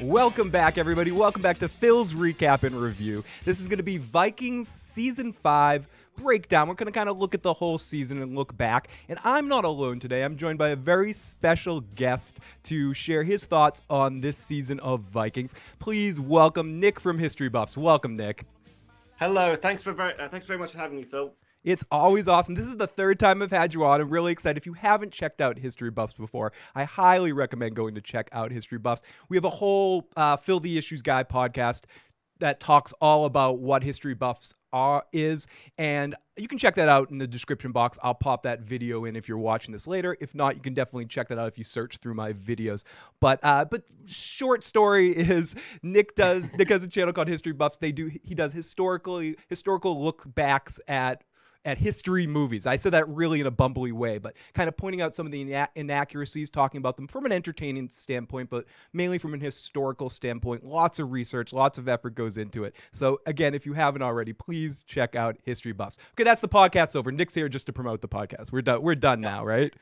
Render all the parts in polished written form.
Welcome back, everybody. Welcome back to Phil's Recap and Review. This is going to be Vikings Season 5 breakdown. We're going to kind of look at the whole season and look back. And I'm not alone today. I'm joined by a very special guest to share his thoughts on this season of Vikings. Please welcome Nick from History Buffs. Welcome, Nick. Hello. Thanks very much for having me, Phil. It's always awesome. This is the third time I've had you on. I'm really excited. If you haven't checked out History Buffs before, I highly recommend going to check out History Buffs. We have a whole Fill the Issues Guy podcast that talks all about what History Buffs is, and you can check that out in the description box. I'll pop that video in if you're watching this later. If not, you can definitely check that out if you search through my videos. But short story is Nick has a channel called History Buffs. He does historical look backs at history movies. I said that really in a bumbly way, but kind of pointing out some of the inaccuracies, talking about them from an entertaining standpoint, but mainly from an historical standpoint. Lots of research, lots of effort goes into it. So again, if you haven't already, please check out History Buffs. Okay, that's the podcast's over. Nick's here just to promote the podcast. We're done now, right?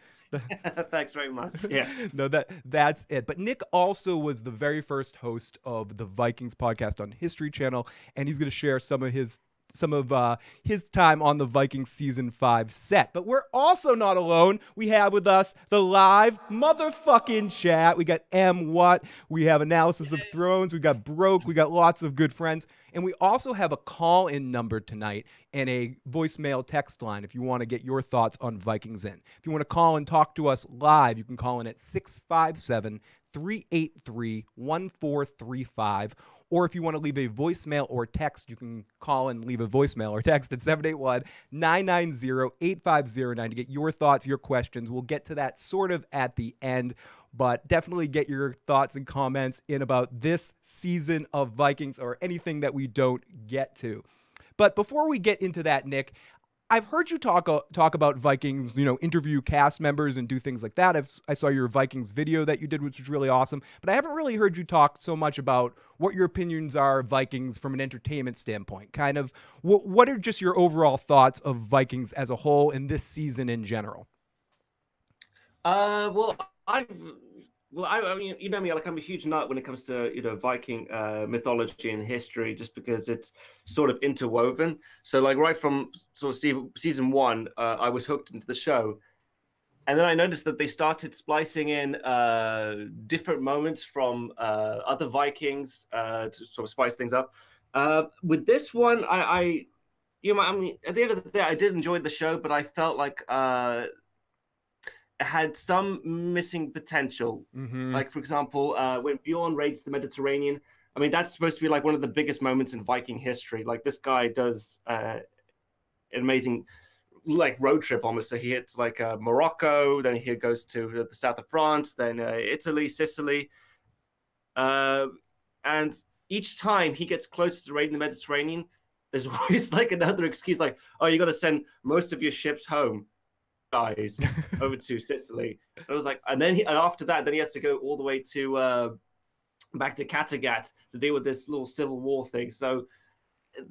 Thanks very much. Yeah. No, that's it. But Nick also was the very first host of the Vikings podcast on History Channel, and he's going to share some of his time on the Vikings Season 5 set. But we're also not alone. We have with us the live motherfucking chat. We got M. Watt. We have Analysis of Thrones. We got Broke. We got lots of good friends. And we also have a call-in number tonight and a voicemail text line if you want to get your thoughts on Vikings in. If you want to call and talk to us live, you can call in at 657-383-1435. Or if you want to leave a voicemail or text, you can call and leave a voicemail or text at 781-990-8509 to get your thoughts, your questions. We'll get to that sort of at the end, but definitely get your thoughts and comments in about this season of Vikings or anything that we don't get to. But before we get into that, Nick, I've heard you talk about Vikings, interview cast members and do things like that. I saw your Vikings video that you did, which was really awesome. But I haven't really heard you talk so much about what your opinions are of Vikings from an entertainment standpoint. Kind of, what are just your overall thoughts of Vikings as a whole and this season in general? I mean, you know me, like I'm a huge nut when it comes to Viking mythology and history, just because it's sort of interwoven. So like right from sort of season 1, I was hooked into the show, and then I noticed that they started splicing in different moments from other Vikings to sort of spice things up. With this one, I mean, at the end of the day, I did enjoy the show, but I felt like had some missing potential. Like, for example, when Bjorn raids the Mediterranean, I mean, that's supposed to be like one of the biggest moments in Viking history. Like, this guy does an amazing like road trip almost. So he hits like Morocco, then he goes to the south of France, then Italy, Sicily, and each time he gets closer to raiding the Mediterranean, there's always like another excuse, like, oh, you got to send most of your ships home, guys, over to Sicily. And I was like, and then after that, then he has to go all the way to back to Kattegat to deal with this little civil war thing. So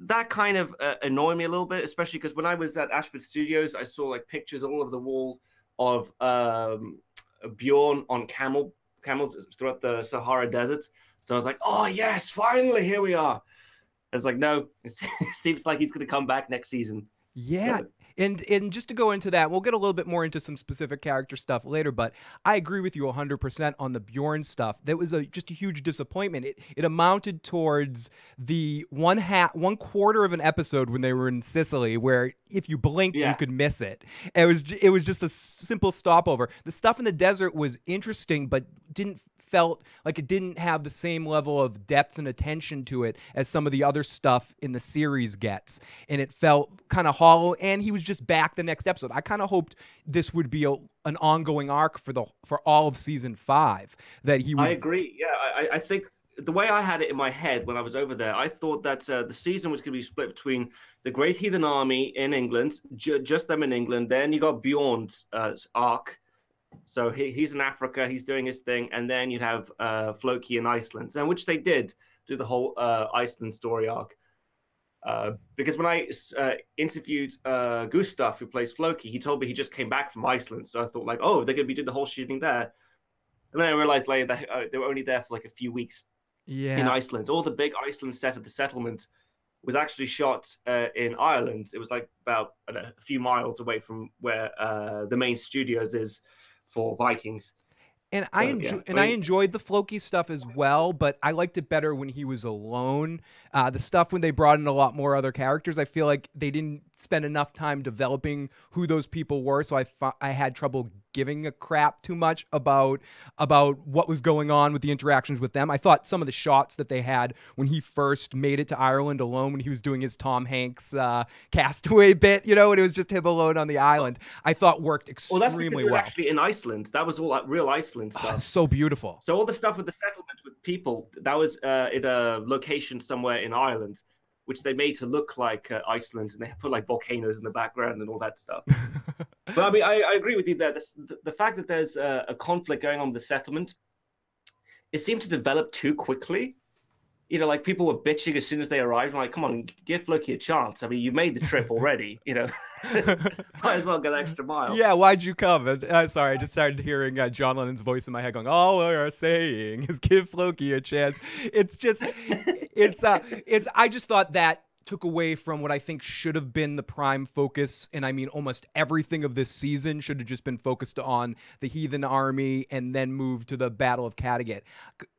that kind of annoyed me a little bit, especially because when I was at Ashford Studios, I saw like pictures all over the wall of Bjorn on camels throughout the Sahara Desert. So I was like, oh yes, finally, here we are. And it's like, no, it seems like he's going to come back next season. Yeah. And just to go into that, we'll get a little bit more into some specific character stuff later, but I agree with you 100% on the Bjorn stuff. That was just a huge disappointment. It amounted towards the one quarter of an episode when they were in Sicily, where if you blinked, you could miss it. It was just a simple stopover. The stuff in the desert was interesting, but felt like it didn't have the same level of depth and attention to it as some of the other stuff in the series gets. And it felt kind of hollow, and he was just back the next episode. I kind of hoped this would be an ongoing arc for all of season 5. That he would. I agree. Yeah, I think the way I had it in my head when I was over there, I thought that the season was going to be split between the Great Heathen Army in England, just them in England. Then you got Bjorn's arc. So he's in Africa, he's doing his thing, and then you have Floki in Iceland, and which they did do the whole Iceland story arc. Because when I interviewed Gustav, who plays Floki, he told me he just came back from Iceland. So I thought like, oh, they're going to be doing the whole shooting there. And then I realized later that they were only there for like a few weeks. in Yeah. Iceland. All the big Iceland set of the settlement was actually shot in Ireland. It was like about a few miles away from where the main studios is for Vikings. And So yeah, I I mean, enjoyed the Floki stuff as well, but I liked it better when he was alone. The stuff when they brought in a lot more other characters, I feel like they didn't spend enough time developing who those people were, so I had trouble giving a crap too much about what was going on with the interactions with them. I thought some of the shots that they had when he first made it to Ireland alone, when he was doing his Tom Hanks Castaway bit, you know, and it was just him alone on the island, I thought worked well, that's because extremely it was well. actually in Iceland. That was all like real Iceland stuff. So beautiful. So all the stuff with the settlement with people, that was in a location somewhere in Ireland, which they made to look like Iceland, and they put like volcanoes in the background and all that stuff. But I mean, I agree with you there. The fact that there's a conflict going on with the settlement, it seemed to develop too quickly. You know, like people were bitching as soon as they arrived. I'm like, come on, give Floki a chance. I mean, you made the trip already. You know, might as well go the extra mile. Yeah, why'd you come? Sorry, I just started hearing John Lennon's voice in my head going, all we're saying is give Floki a chance. It's just, I just thought that took away from what I think should have been the prime focus. And I mean, almost everything of this season should have just been focused on the heathen army and then moved to the Battle of Kattegat.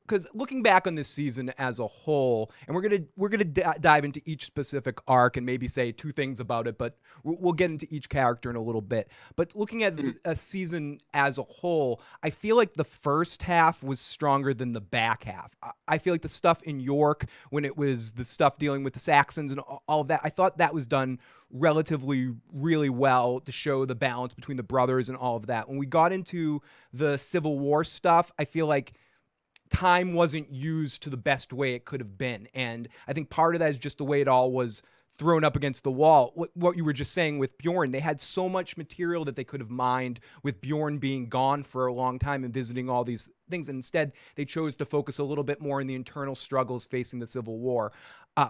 Because looking back on this season as a whole, and we're gonna dive into each specific arc and maybe say two things about it, but we'll get into each character in a little bit. But looking at a season as a whole, I feel like the first half was stronger than the back half. I feel like the stuff in York, when it was the stuff dealing with the Saxons and all of that, I thought that was done relatively really well to show the balance between the brothers and all of that. When we got into the Civil War stuff, I feel like time wasn't used to the best way it could have been. And I think part of that is just the way it all was thrown up against the wall. What you were just saying with Bjorn, they had so much material that they could have mined with Bjorn being gone for a long time and visiting all these things. And instead, they chose to focus a little bit more on the internal struggles facing the Civil War,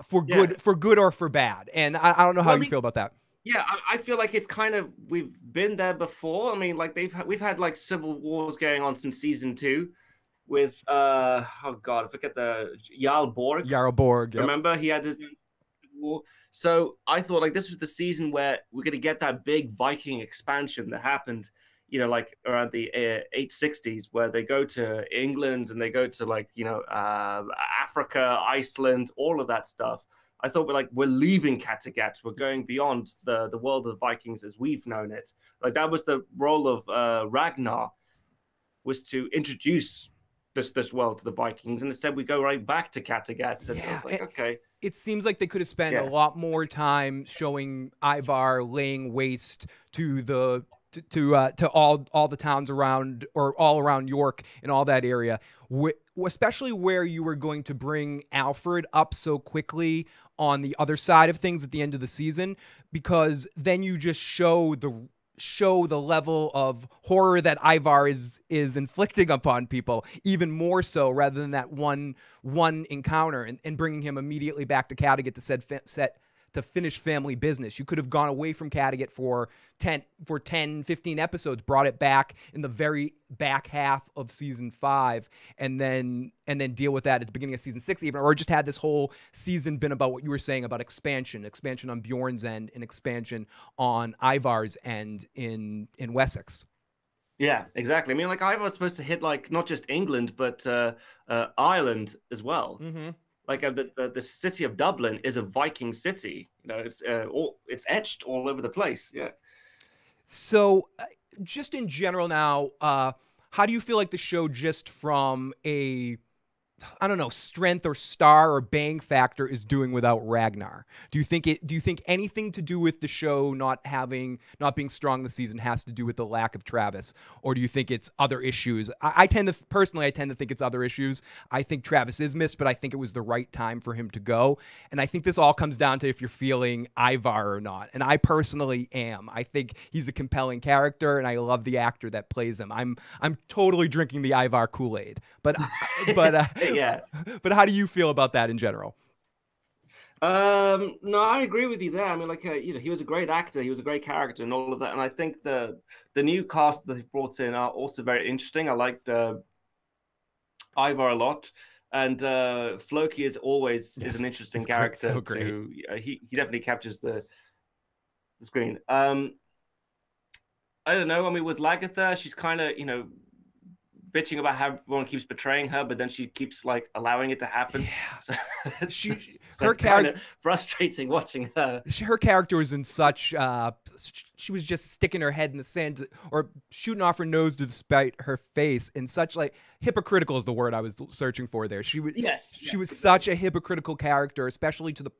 for good or for bad. And I don't know how you feel about that. Yeah, I feel like it's kind of, we've been there before. I mean, like we've had like civil wars going on since season 2. With oh god, I forget the Jarl Borg. Yep. Remember, he had his war. So I thought like this was the season where we're gonna get that big Viking expansion that happened, you know, like around the 860s, where they go to England and they go to like, you know, Africa, Iceland, all of that stuff. I thought we're leaving Kattegat. We're going beyond the world of the Vikings as we've known it. Like that was the role of Ragnar, was to introduce this world to the Vikings, and instead we go right back to Kattegat. And yeah, like, okay. It seems like they could have spent a lot more time showing Ivar laying waste to the to all the towns around, or all around York and all that area, especially where you were going to bring Alfred up so quickly on the other side of things at the end of the season, because then you just show the level of horror that Ivar is inflicting upon people even more so, rather than that one encounter and bringing him immediately back to Kattegat to finish family business. You could have gone away from Kattegat for 10, 15 episodes, brought it back in the very back half of season 5, and then deal with that at the beginning of season 6 even, or just had this whole season been about what you were saying about expansion on Bjorn's end and expansion on Ivar's end in Wessex. Yeah, exactly. I mean, like Ivar was supposed to hit like not just England, but Ireland as well. Mm-hmm. Like the city of Dublin is a Viking city. You know, it's etched all over the place. Yeah. So, just in general now, how do you feel like the show, just from a, I don't know, strength or star or bang factor, is doing without Ragnar? Do you think anything to do with the show not being strong this season has to do with the lack of Travis, or do you think it's other issues? I tend to think it's other issues. I think Travis is missed, but I think it was the right time for him to go. And I think this all comes down to if you're feeling Ivar or not. And I personally am. I think he's a compelling character, and I love the actor that plays him. I'm totally drinking the Ivar Kool-Aid, but yeah. But how do you feel about that in general? No, I agree with you there. I mean, like, you know, he was a great actor, he was a great character, and all of that. And I think the new cast that he brought in are also very interesting. I liked Ivar a lot. And Floki is always is an interesting character. So great. He definitely captures the screen. I don't know. I mean, with Lagatha, she's kind of, bitching about how everyone keeps betraying her, but then she keeps like allowing it to happen. Yeah. So Her character frustrating watching her. Her character was in such she was just sticking her head in the sand or shooting off her nose to spite her face in such like hypocritical is the word I was searching for there. She was exactly. Such a hypocritical character, especially to the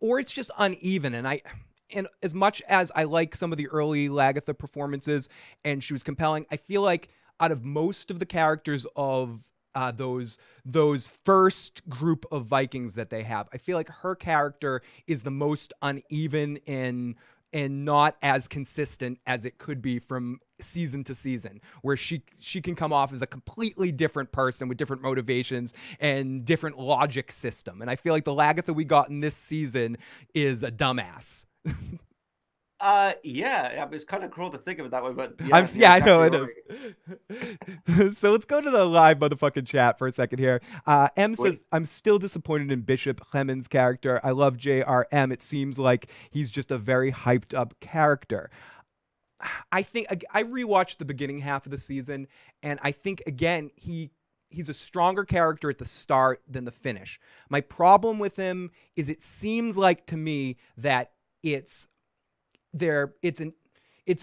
or it's just uneven. And as much as I like some of the early Lagatha performances and she was compelling, I feel like out of most of the characters of those first group of Vikings that they have, I feel like her character is the most uneven and not as consistent as it could be from season to season, where she can come off as a completely different person with different motivations and different logic system. And I feel like the Lagatha we got in this season is a dumbass. Yeah, it's kind of cruel to think of it that way, but I know it is. So let's go to the live motherfucking chat for a second here. M says, I'm still disappointed in Bishop Clemens' character. I love JRM. It seems like he's just a very hyped up character. I think I rewatched the beginning half of the season, and I think, again, he's a stronger character at the start than the finish. My problem with him is it seems like to me that it's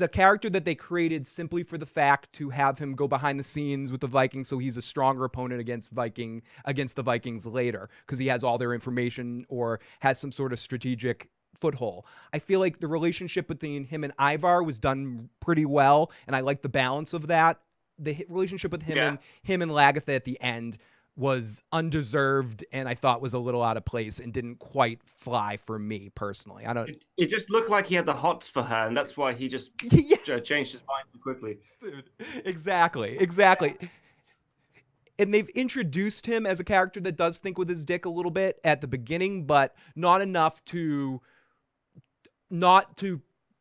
a character that they created simply for the fact to have him go behind the scenes with the Vikings, so he's a stronger opponent against the Vikings later because he has all their information or has some sort of strategic foothold. I feel like the relationship between him and Ivar was done pretty well, and I like the balance of that. The relationship with him and Lagatha at the end was undeserved and I thought was a little out of place and didn't quite fly for me personally. It just looked like he had the hots for her, and that's why he just changed his mind too quickly. Dude, exactly. And they've introduced him as a character that does think with his dick a little bit at the beginning, but not enough to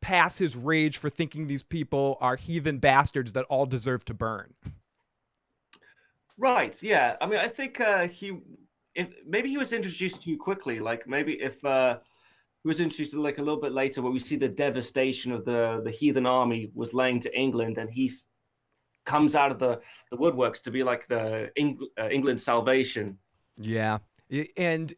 pass his rage for thinking these people are heathen bastards that all deserve to burn. Right. Yeah. I mean, I think maybe he was introduced too quickly. Like maybe if he was introduced like a little bit later, where we see the devastation of the heathen army was laying to England, and he comes out of the woodworks to be like the England's salvation. Yeah. And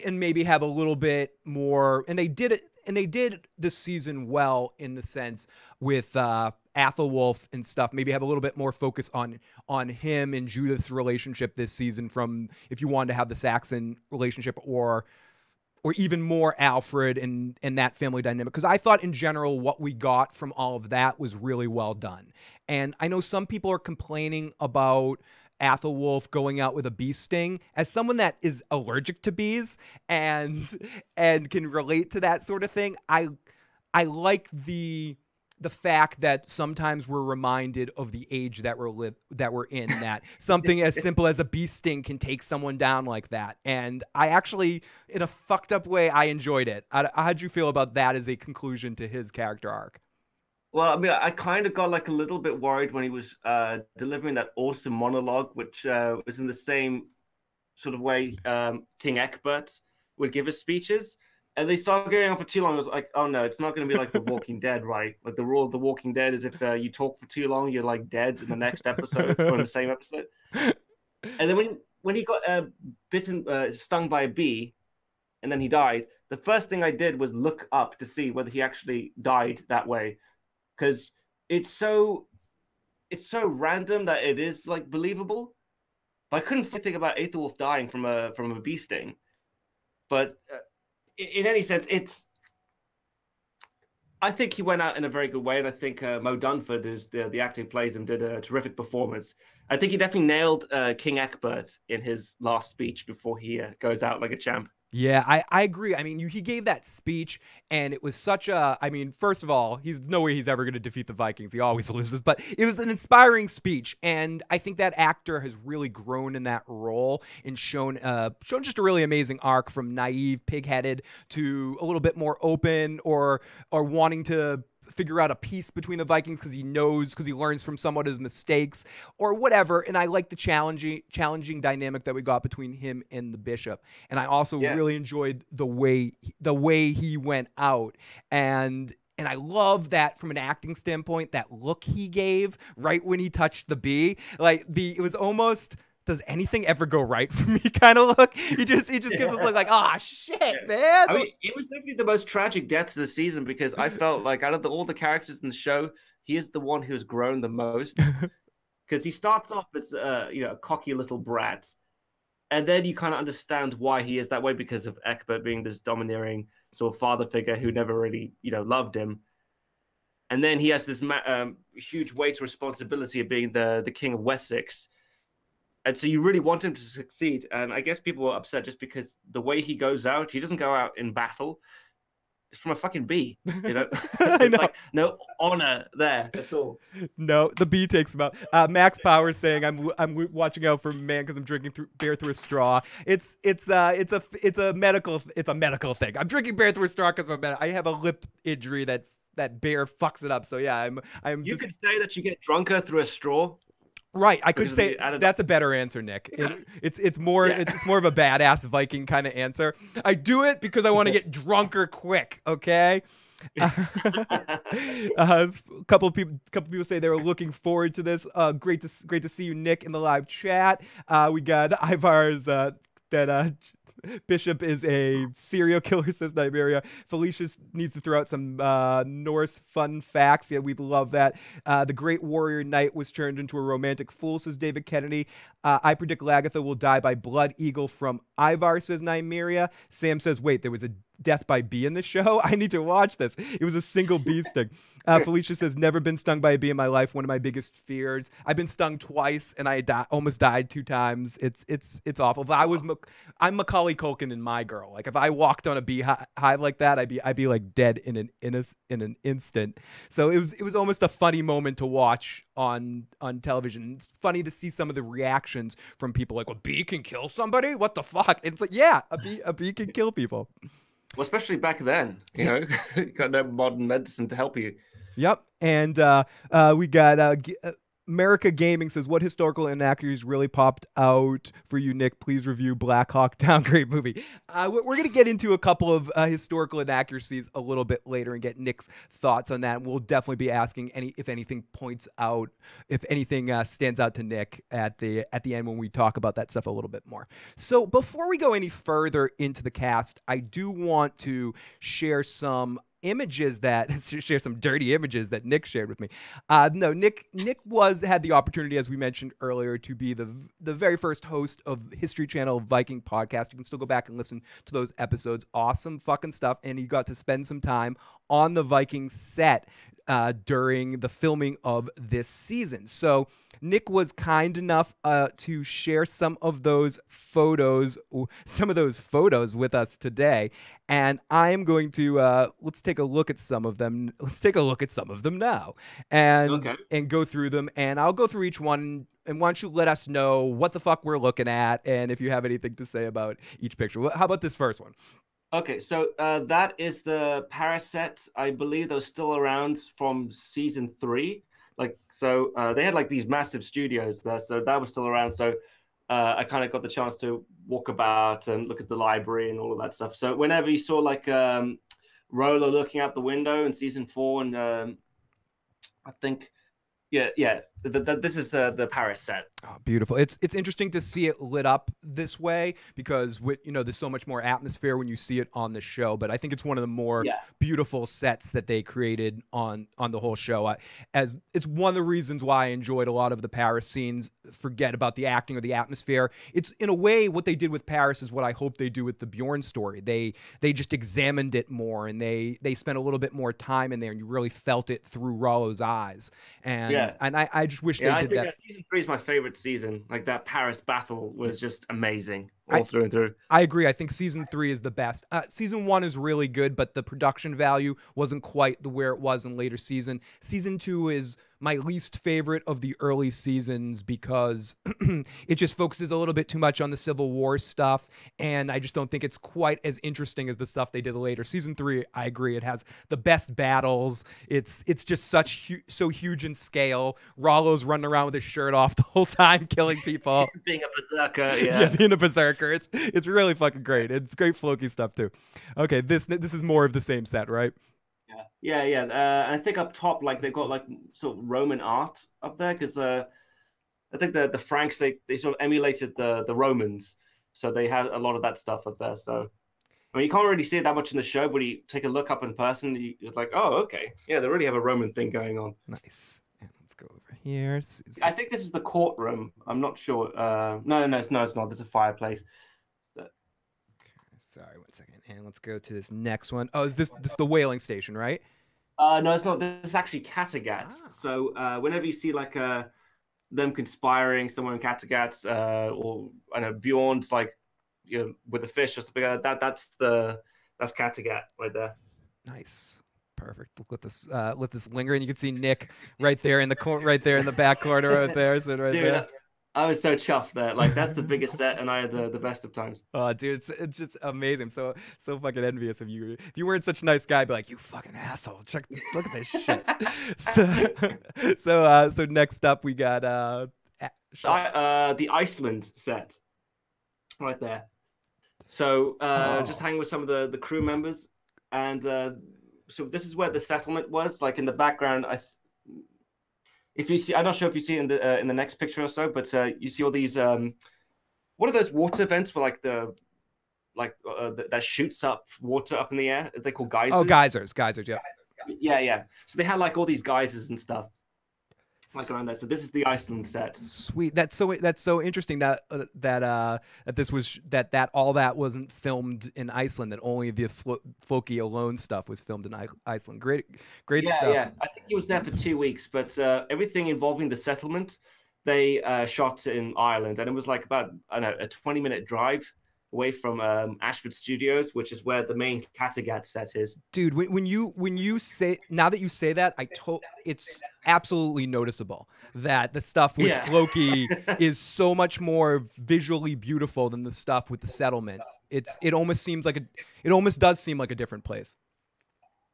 maybe have a little bit more. And they did it. And they did this season well in the sense with Athelwulf and stuff. Maybe have a little bit more focus on him and Judith's relationship this season, from if you wanted to have the Saxon relationship, or even more Alfred and that family dynamic. Because I thought in general what we got from all of that was really well done. And I know some people are complaining about Athelwulf going out with a bee sting. As someone that is allergic to bees and can relate to that sort of thing, I like the fact that sometimes we're reminded of the age that we're in, that something as simple as a bee sting can take someone down like that. And I actually, in a fucked up way, I enjoyed it. How'd you feel about that as a conclusion to his character arc? Well, I mean, I kind of got like a little bit worried when he was delivering that awesome monologue, which was in the same sort of way King Egbert would give his speeches. And they started going on for too long. I was like, oh no, it's not going to be like The Walking Dead, right? Like the rule of The Walking Dead is if you talk for too long, you're like dead in the next episode or in the same episode. And then when he got stung by a bee, and then he died, the first thing I did was look up to see whether he actually died that way. Because it's so random that it is like believable. But I couldn't think about Aethelwulf dying from a bee sting. But in any sense, I think he went out in a very good way, and I think Mo Dunford, is the actor who plays him, did a terrific performance. I think he definitely nailed King Egbert in his last speech before he goes out like a champ. Yeah, I agree. I mean, he gave that speech, and it was such a, I mean, first of all, he's no way he's ever going to defeat the Vikings. He always loses, but it was an inspiring speech, and I think that actor has really grown in that role and shown just a really amazing arc from naive, pig-headed to a little bit more open or wanting to figure out a peace between the Vikings because he learns from somewhat his mistakes or whatever. And I like the challenging dynamic that we got between him and the bishop. And I also really enjoyed the way he went out. And I love that from an acting standpoint, that look he gave right when he touched the bee. Like it was almost, does anything ever go right for me kind of look. He just gives us look like, oh shit, man. I mean, it was definitely the most tragic deaths of the season because I felt like out of all the characters in the show, he is the one who's grown the most. Because he starts off as a cocky little brat. And then you kind of understand why he is that way because of Egbert being this domineering sort of father figure who never really, loved him. And then he has this huge weight of responsibility of being the king of Wessex. And so you really want him to succeed. And I guess people were upset just because the way he goes out, he doesn't go out in battle. It's from a fucking bee, It's like no honor there at all. No, the bee takes him out. Max Powers saying, "I'm watching out for man because I'm drinking beer through a straw." It's a medical thing. I'm drinking beer through a straw because I have a lip injury that beer fucks it up. So yeah, I'm. You could say that you get drunker through a straw. Right, I could say that's a better answer, Nick. It's more of a badass Viking kind of answer. I do it because I want to get drunker quick. Okay. A couple people say they were looking forward to this. Great to see you, Nick, in the live chat. We got Ivar's that Bishop is a serial killer, says Niberia. Felicia needs to throw out some Norse fun facts. Yeah, we'd love that. The Great Warrior Knight was turned into a romantic fool, says David Kennedy. I predict Lagatha will die by Blood Eagle from Ivar, says Nymeria. Sam says, wait, there was a death by bee in the show? I need to watch this. It was a single bee sting. Felicia says, never been stung by a bee in my life. One of my biggest fears. I've been stung twice and I almost died 2 times. It's awful. If I'm Macaulay Culkin in My Girl. Like if I walked on a beehive like that, I'd be like dead in an instant. So it was almost a funny moment to watch on television. It's funny to see some of the reactions from people like, a bee can kill somebody? What the fuck? And it's like, yeah, a bee can kill people. Well, especially back then, you got no modern medicine to help you. Yep. And we got America Gaming says, what historical inaccuracies really popped out for you, Nick? Please review Black Hawk Down. Great movie. We're going to get into a couple of historical inaccuracies a little bit later and get Nick's thoughts on that. We'll definitely be asking if anything stands out to Nick at the end when we talk about that stuff a little bit more. So before we go any further into the cast, I do want to share some dirty images that Nick shared with me. Nick had the opportunity, as we mentioned earlier, to be the very first host of History Channel Viking podcast. You can still go back and listen to those episodes. Awesome fucking stuff. And he got to spend some time on the Viking set during the filming of this season. So Nick was kind enough to share some of those photos with us today, and I am going to let's take a look at some of them. Let's take a look at some of them now, and go through them. And I'll go through each one. And why don't you let us know what the fuck we're looking at, and if you have anything to say about each picture. How about this first one? Okay, so that is the Paris set. I believe they're still around from season 3. They had like these massive studios there, so that was still around. So I kind of got the chance to walk about and look at the library and all of that stuff. So whenever you saw like Roller looking out the window in season 4, and I think. Yeah. This is the Paris set. Oh, beautiful. It's interesting to see it lit up this way because there's so much more atmosphere when you see it on the show. But I think it's one of the more beautiful sets that they created on the whole show. As it's one of the reasons why I enjoyed a lot of the Paris scenes. Forget about the acting or the atmosphere. It's in a way what they did with Paris is what I hope they do with the Bjorn story. They just examined it more and they spent a little bit more time in there, and you really felt it through Rollo's eyes. And I just wish they did that. Season 3 is my favorite season. Like that Paris battle was just amazing. all through and through. I agree. I think season 3 is the best. Season 1 is really good, but the production value wasn't quite where it was in later season. Season 2 is my least favorite of the early seasons because it just focuses a little bit too much on the Civil War stuff, and I just don't think it's quite as interesting as the stuff they did later. Season 3, I agree, it has the best battles. It's just so huge in scale. Rollo's running around with his shirt off the whole time, killing people. Being a berserker, Yeah, being a berserker. It's really fucking great. It's great Floki stuff too. Okay, this is more of the same set, right? Yeah. And I think up top, like they've got like sort of Roman art up there because I think the Franks they sort of emulated the Romans, so they had a lot of that stuff up there. So I mean, you can't really see it that much in the show, but you take a look up in person, you're like, oh, okay, yeah, they really have a Roman thing going on. Nice. And let's go over here. I think this is the courtroom. I'm not sure. No, it's not. There's a fireplace. Sorry, 1 second. And let's go to this next one. Oh, is this the whaling station, right? No, it's not. This is actually Kattegat. So whenever you see like them conspiring somewhere in Kattegat, or I know Bjorn's like with the fish or something like that, that's Kattegat right there. Nice. Perfect. Let this linger, and you can see Nick right there in the back corner right there. So right Dude, there. I was so chuffed there. Like that's the biggest set, and I had the best of times. Oh, dude, it's just amazing. So fucking envious of you. If you weren't such a nice guy, I'd be like, you fucking asshole. Look at this shit. So next up we got the Iceland set, right there. So just hanging with some of the crew members, and so this is where the settlement was. Like in the background, if you see, I'm not sure if you see it in the next picture or so, but you see all these what are those water vents where that shoots up water up in the air? They're called geysers. Oh, geysers, yeah. Yeah. So they had like all these geysers and stuff like around there. So this is the Iceland set. Sweet. That's so interesting that all that wasn't filmed in Iceland. That only the Floki alone stuff was filmed in Iceland. Great stuff. Yeah. I think he was there for 2 weeks, but everything involving the settlement, they shot in Ireland, and it was like about a 20-minute drive away from Ashford Studios, which is where the main Kattegat set is. Dude, when you say, now that you say that, it's absolutely noticeable that the stuff with Floki is so much more visually beautiful than the stuff with the settlement. It almost does seem like a different place.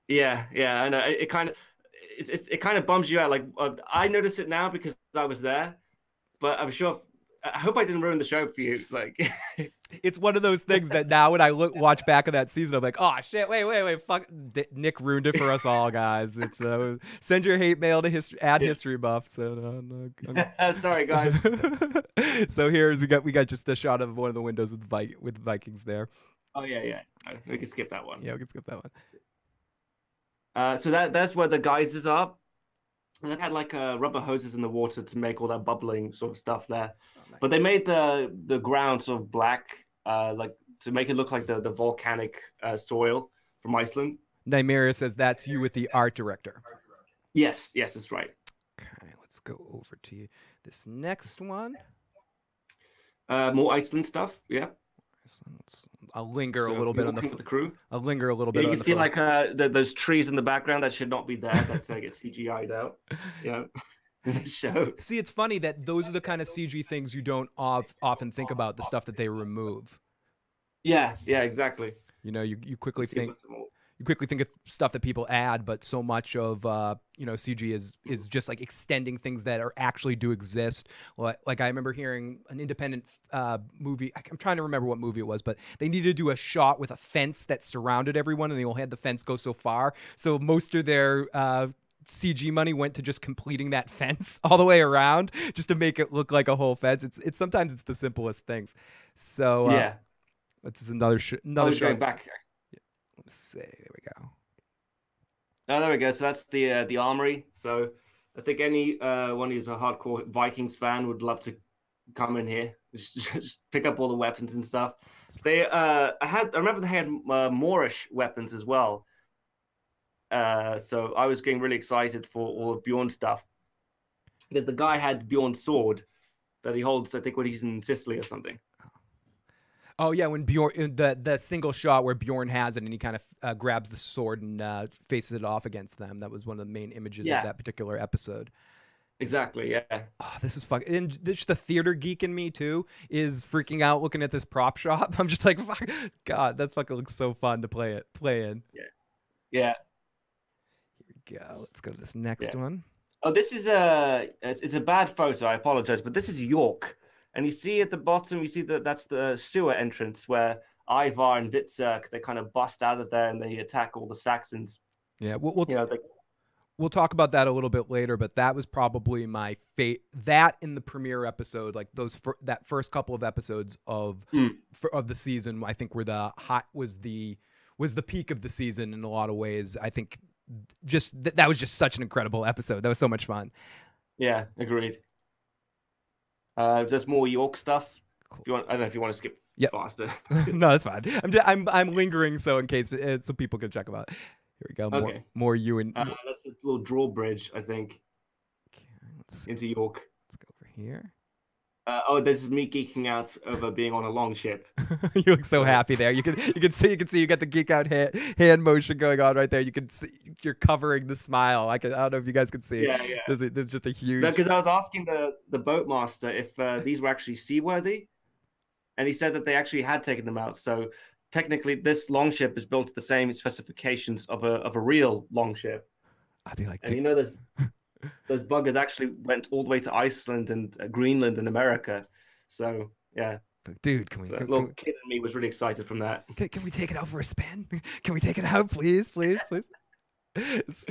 Yeah, I know. It kind of bums you out. Like I notice it now because I was there, but I'm sure. I hope I didn't ruin the show for you. Like, it's one of those things that now when I watch back of that season, I'm like, oh shit, wait, fuck, Nick ruined it for us all, guys. It's send your hate mail to history buff. So sorry, guys. So we got just a shot of one of the windows with Vikings there. Oh yeah. We can skip that one. Yeah, we can skip that one. So that's where the geysers are. And they had like rubber hoses in the water to make all that bubbling sort of stuff there. Oh, nice. But they made the ground sort of black, like to make it look like the volcanic soil from Iceland. Nymeria says that's you with the art director. Yes, that's right. Okay, let's go over to this next one. More Iceland stuff, yeah. I'll linger a little bit on the crew. I'll linger a little bit. You can see like those trees in the background that should not be there. That's like it's CGI'd out. Yeah. Show. See, it's funny that those are the kind of CG things you don't often think about. The stuff that they remove. Yeah, exactly. You quickly think of stuff that people add, but so much of CG is just like extending things that actually do exist. Like I remember hearing an independent movie. I'm trying to remember what movie it was, but they needed to do a shot with a fence that surrounded everyone, and they only had the fence go so far. So most of their CG money went to just completing that fence all the way around, just to make it look like a whole fence. It's sometimes it's the simplest things. So yeah, this is another shot. Going back. Let's see. There we go. Oh, there we go. So that's the armory. So I think any one who's a hardcore Vikings fan would love to come in here, just pick up all the weapons and stuff. I remember they had Moorish weapons as well. So I was getting really excited for all of Bjorn's stuff because the guy had Bjorn's sword that he holds, I think, when he's in Sicily or something. Oh yeah, when Bjorn the single shot where Bjorn has it and he kind of grabs the sword and faces it off against them. That was one of the main images of Yeah, that particular episode. exactly. Yeah, Oh, this is fucking. And this, the theater geek in me too is freaking out looking at this prop shop. I'm just like, fuck, God, that fucking looks so fun to play in. yeah, yeah, Here we go. Let's go to this next yeah. one. Oh, this is it's a bad photo. I apologize, but this is York, and you see at the bottom, you see that that's the sewer entrance where Ivar and Vitzerk they kind of bust out of there and they attack all the Saxons. Yeah, You know, they, we'll talk about that a little bit later, but that was probably my that in the premiere episode, like that first couple of episodes of of the season, I think were the was the peak of the season in a lot of ways. I think just that was just such an incredible episode. That was so much fun. yeah, agreed. There's more York stuff. Cool. If you want, I don't know if you want to skip faster. No, that's fine. I'm lingering so in case so people can check them out. Here we go. Okay. More you and that's the little drawbridge, I think, into York. Let's go over here. Oh, this is me geeking out over being on a long ship. You look so happy there. You can see you got the geek out hand motion going on right there. You can see you're covering the smile. I don't know if you guys can see. Yeah, yeah. There's just a huge. Because I was asking the boatmaster if these were actually seaworthy, and he said that they actually had taken them out. So technically, this longship is built to the same specifications of a real longship. I'd be like, and you know, those buggers actually went all the way to Iceland and Greenland and America. So yeah, dude, can we? Little kid in me was really excited from that. Can we take it out for a spin? Can we take it out, please, please, please?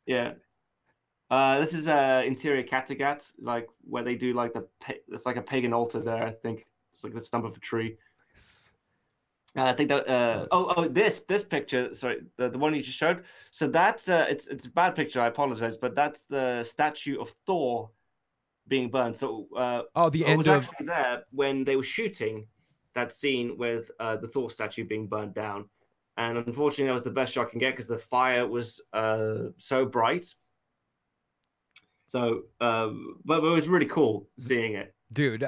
Yeah. This is interior Kattegat, like where they do like it's like a pagan altar there. I think it's like the stump of a tree. Nice. I think that this picture, sorry, the one you just showed. So that's it's a bad picture. I apologize, but that's the statue of Thor being burned. So the end was of actually there when they were shooting that scene with the Thor statue being burned down, and unfortunately that was the best shot I can get because the fire was so bright. So, but it was really cool seeing it. Dude,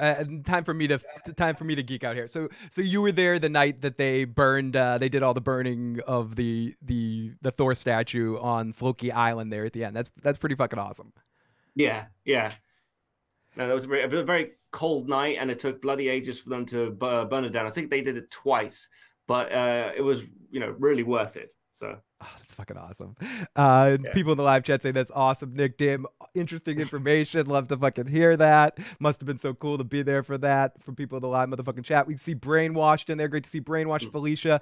time for me to geek out here. So you were there the night that they burned. They did all the burning of the Thor statue on Floki Island there at the end. That's pretty fucking awesome. Yeah, yeah. No, that was a very cold night, and it took bloody ages for them to burn it down. I think they did it twice, but it was really worth it. So. Oh, that's fucking awesome. People in the live chat say that's awesome, Nick. Damn, interesting information. Love to fucking hear that. Must have been so cool to be there for that. From people in the live motherfucking chat, we see Brainwashed in there. Great to see Brainwashed Felicia.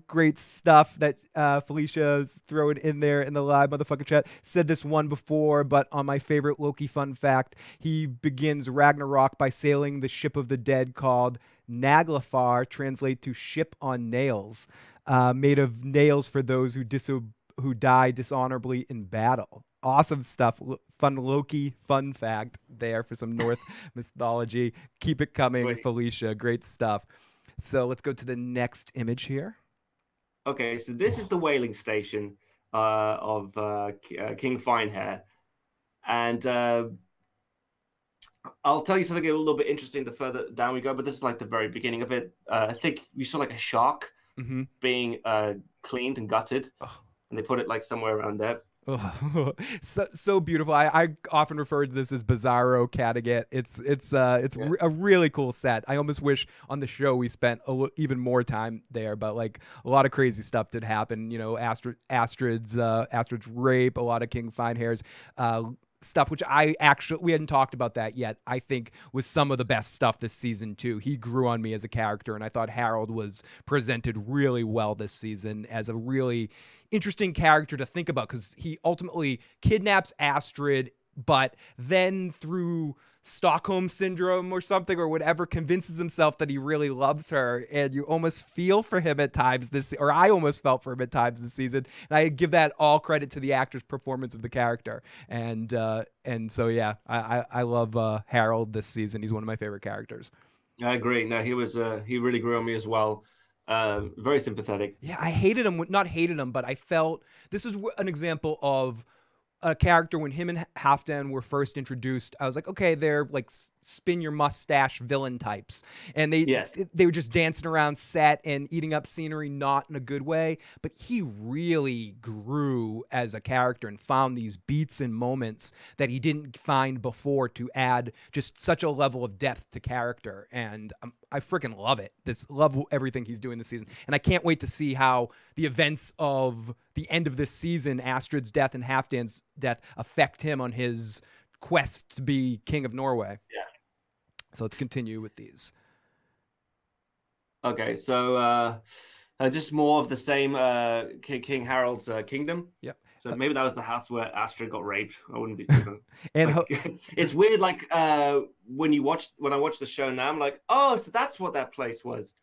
Great stuff that Felicia's throwing in there in the live motherfucking chat. Said this one before, but on my favorite Loki fun fact, he begins Ragnarok by sailing the ship of the dead called Naglfar, translate to ship on nails. Made of nails for those who die dishonorably in battle. Awesome stuff. Fun Loki fun fact there for some North mythology. Keep it coming, Sweet. Felicia. Great stuff. So let's go to the next image here. Okay, so this is the whaling station of King Finehair. And I'll tell you something a little bit interesting the further down we go, but this is like the very beginning of it. I think you saw like a shark being cleaned and gutted, and they put it like somewhere around there. So beautiful. I often refer to this as Bizarro Kattegat. It's a really cool set. I almost wish on the show we spent even more time there, but like a lot of crazy stuff did happen. Astrid's rape, a lot of King Finehair's stuff, which we hadn't talked about that yet. I think was some of the best stuff this season too. He grew on me as a character, and I thought Harold was presented really well this season as a really interesting character to think about, because he ultimately kidnaps Astrid, but then through Stockholm syndrome or something or whatever, convinces himself that he really loves her, and you almost feel for him at times or I almost felt for him at times this season, and I give that all credit to the actor's performance of the character. And so yeah, I love Harold this season. He's one of my favorite characters. I agree. No, he really grew on me as well. Very sympathetic. Yeah, I hated him, not hated him, but I felt this is an example of a character when him and Halfdan were first introduced. I was like, okay, they're like spin your mustache villain types, and they were just dancing around set and eating up scenery, not in a good way. But he really grew as a character and found these beats and moments that he didn't find before to add just such a level of depth to character. And I freaking love it. Love everything he's doing this season, and I can't wait to see how the events of the end of this season, Astrid's death and Halfdan's death, affect him on his quest to be king of Norway. Yeah. So let's continue with these. Okay, so just more of the same King Harald's kingdom. Yep. So maybe that was the house where Astrid got raped. I wouldn't be. And like, it's weird. Like when I watch the show now, I'm like, oh, so that's what that place was.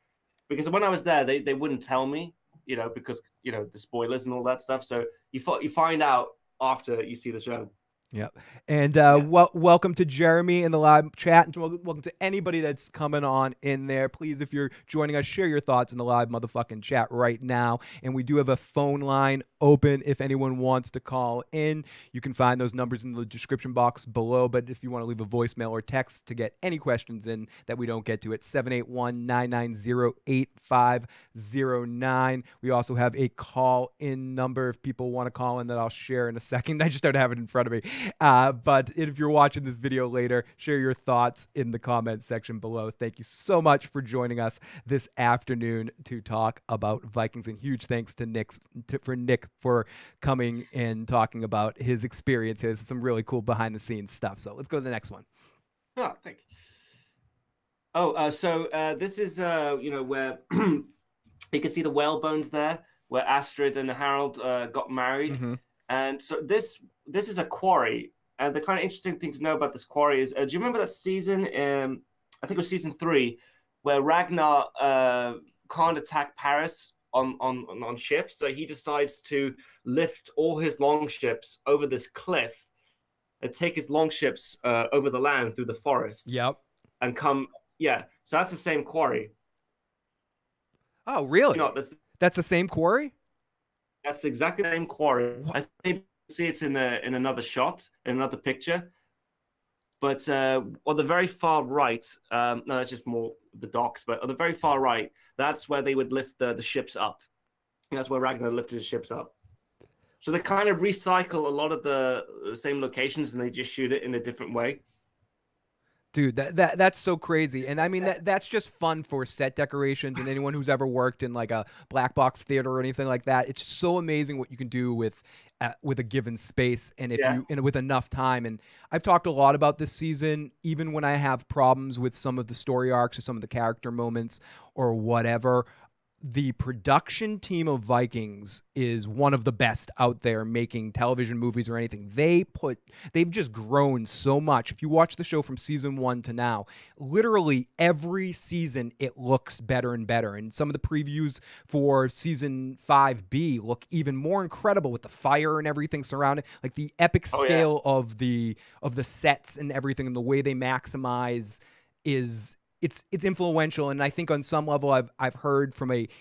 Because when I was there, they wouldn't tell me, because the spoilers and all that stuff. So you find out after you see the show. Yep. And welcome to Jeremy in the live chat, and welcome to anybody that's coming on in there. Please, if you're joining us, share your thoughts in the live motherfucking chat right now. And we do have a phone line open if anyone wants to call in. You can find those numbers in the description box below, but if you want to leave a voicemail or text to get any questions in that we don't get to, it's 781-990-8509. We also have a call-in number if people want to call in that I'll share in a second. I just don't have it in front of me. But if you're watching this video later, share your thoughts in the comments section below. Thank you so much for joining us this afternoon to talk about Vikings, and huge thanks to Nick for coming and talking about his experiences, some really cool behind the scenes stuff. So let's go to the next one. Oh, thanks. Oh, so this is where you can see the whale bones there, where Astrid and Harald got married. Mm-hmm. And so this is a quarry, and the kind of interesting thing to know about this quarry is, do you remember that season? I think it was season 3, where Ragnar can't attack Paris on ships, so he decides to lift all his longships over this cliff and take his longships over the land through the forest. Yep. And come, yeah. So that's the same quarry. Oh, really? That's the same quarry? That's exactly the same quarry. What? I think you see it's in another shot, in another picture. But on the very far right, no, that's just more the docks, but on the very far right, that's where they would lift the ships up. And that's where Ragnar lifted his ships up. So they kind of recycle a lot of the same locations, and they just shoot it in a different way. Dude, that's so crazy. And I mean, that's just fun for set decorations, and anyone who's ever worked in like a black box theater or anything like that. It's so amazing what you can do with a given space, and with enough time. And I've talked a lot about this season, even when I have problems with some of the story arcs or some of the character moments or whatever. The production team of Vikings is one of the best out there making television movies or anything. They've just grown so much. If you watch the show from season 1 to now, literally every season it looks better and better. And some of the previews for season 5B look even more incredible with the fire and everything surrounding, like the epic scale of the sets and everything, and the way they maximize is. It's influential, and I think on some level I've heard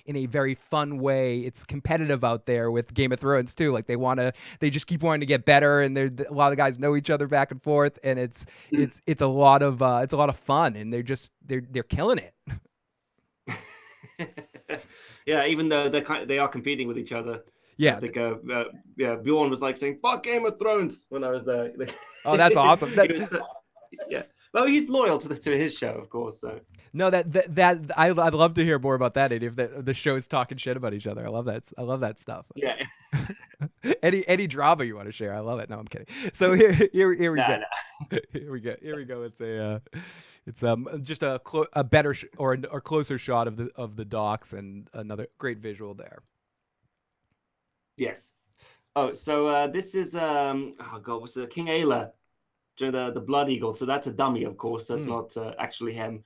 in a very fun way, it's competitive out there with Game of Thrones too. Like they just keep wanting to get better, and a lot of the guys know each other back and forth, and it's a lot of fun, and they're killing it. Yeah, even though they are competing with each other. Yeah, I think Bjorn was like saying "fuck Game of Thrones" when I was there. Oh, that's awesome. Yeah. Well, he's loyal to his show, of course. So no, I'd love to hear more about that. If the show's talking shit about each other, I love that stuff. Yeah. any drama you want to share, I love it. No, I'm kidding. So here we go. No. Here we go. It's just a better or closer shot of the docks, and another great visual there. Yes. Oh, so this is what's the King Ayla? The Blood Eagle. So that's a dummy, of course. That's not actually him.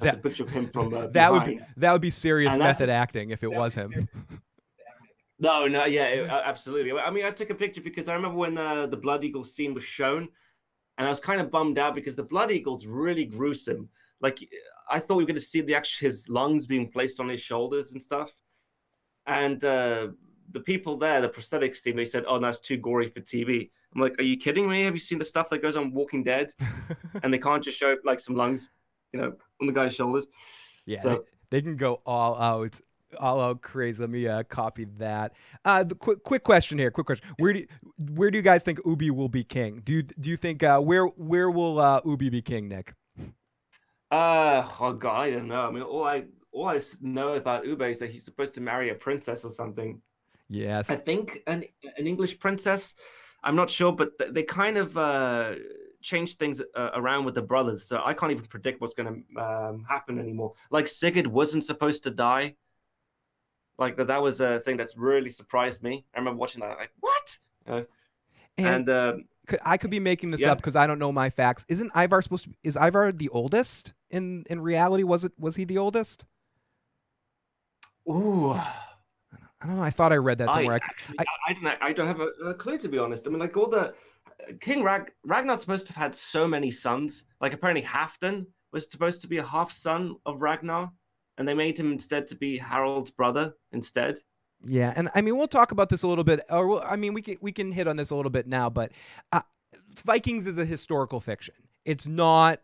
That's a picture of him from that would be serious method acting if it was him. No, yeah, absolutely. I mean, I took a picture because I remember when the Blood Eagle scene was shown, and I was kind of bummed out because the Blood Eagle's really gruesome. Like, I thought we were going to see his lungs being placed on his shoulders and stuff, and the people there, the prosthetics team, they said, "Oh, that's too gory for TV." I'm like, "Are you kidding me? Have you seen the stuff that goes on Walking Dead?" And they can't just show like some lungs, on the guy's shoulders. Yeah, So they can go all out crazy. Let me copy that. The quick question here. Quick question. Where do you guys think Ubi will be king? Do you think where will Ubi be king, Nick? Oh God, I don't know. I mean, all I know about Ube is that he's supposed to marry a princess or something. I Yes. think an English princess. I'm not sure, but they kind of changed things around with the brothers, so I can't even predict what's going to happen anymore. Like Sigurd wasn't supposed to die. Like that was a thing that's really surprised me. I remember watching that, like, what? And I could be making this up because I don't know my facts. Isn't Ivar supposed to? Is Ivar the oldest in reality? Was he the oldest? Ooh, I don't know. I thought I read that somewhere. I don't have a clue, to be honest. I mean, like all the Ragnar's supposed to have had so many sons. Like apparently Halfdan was supposed to be a half son of Ragnar, and they made him instead to be Harald's brother instead. Yeah, and I mean we'll talk about this a little bit, or I mean we can hit on this a little bit now, but Vikings is a historical fiction. It's not.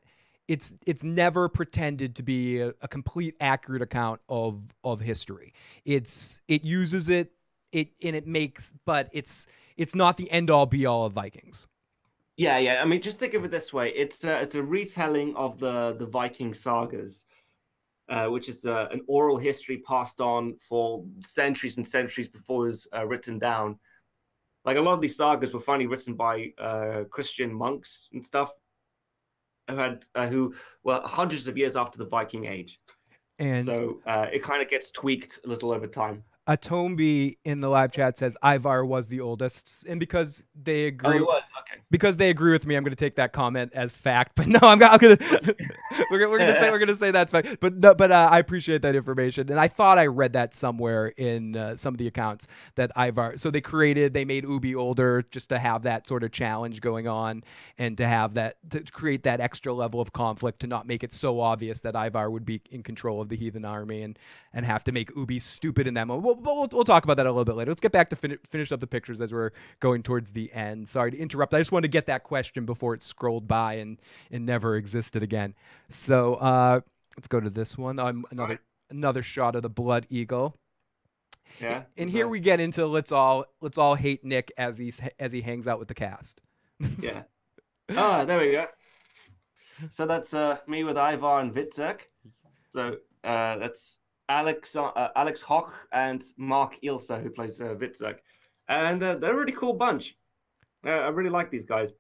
It's never pretended to be a complete accurate account of history. It uses it and it makes, but it's not the end all be all of Vikings. Yeah. I mean, just think of it this way: it's a retelling of the Viking sagas. Which is an oral history passed on for centuries and centuries before it was written down. Like a lot of these sagas were finally written by Christian monks and stuff who were hundreds of years after the Viking Age. And so it kind of gets tweaked a little over time. Atombi in the live chat says Ivar was the oldest, and because they agree, okay. Because they agree with me, I'm going to take that comment as fact. But no, I'm going to we're going to say that's fact. But no, I appreciate that information, and I thought I read that somewhere in some of the accounts that Ivar. So they made Ubi older just to have that sort of challenge going on, and to create that extra level of conflict, to not make it so obvious that Ivar would be in control of the heathen army and have to make Ubi stupid in that moment. We'll talk about that a little bit later. Let's get back to finish up the pictures as we're going towards the end. Sorry to interrupt. I just wanted to get that question before it scrolled by and never existed again. So let's go to this one. Another shot of the Blood Eagle. Yeah. And here we get into let's all hate Nick as he hangs out with the cast. Yeah. Oh, there we go. So that's me with Ivar and Vitzek. So that's Alex Hoch and Mark Ilsa, who plays Vitzek. And they're a really cool bunch. I really like these guys.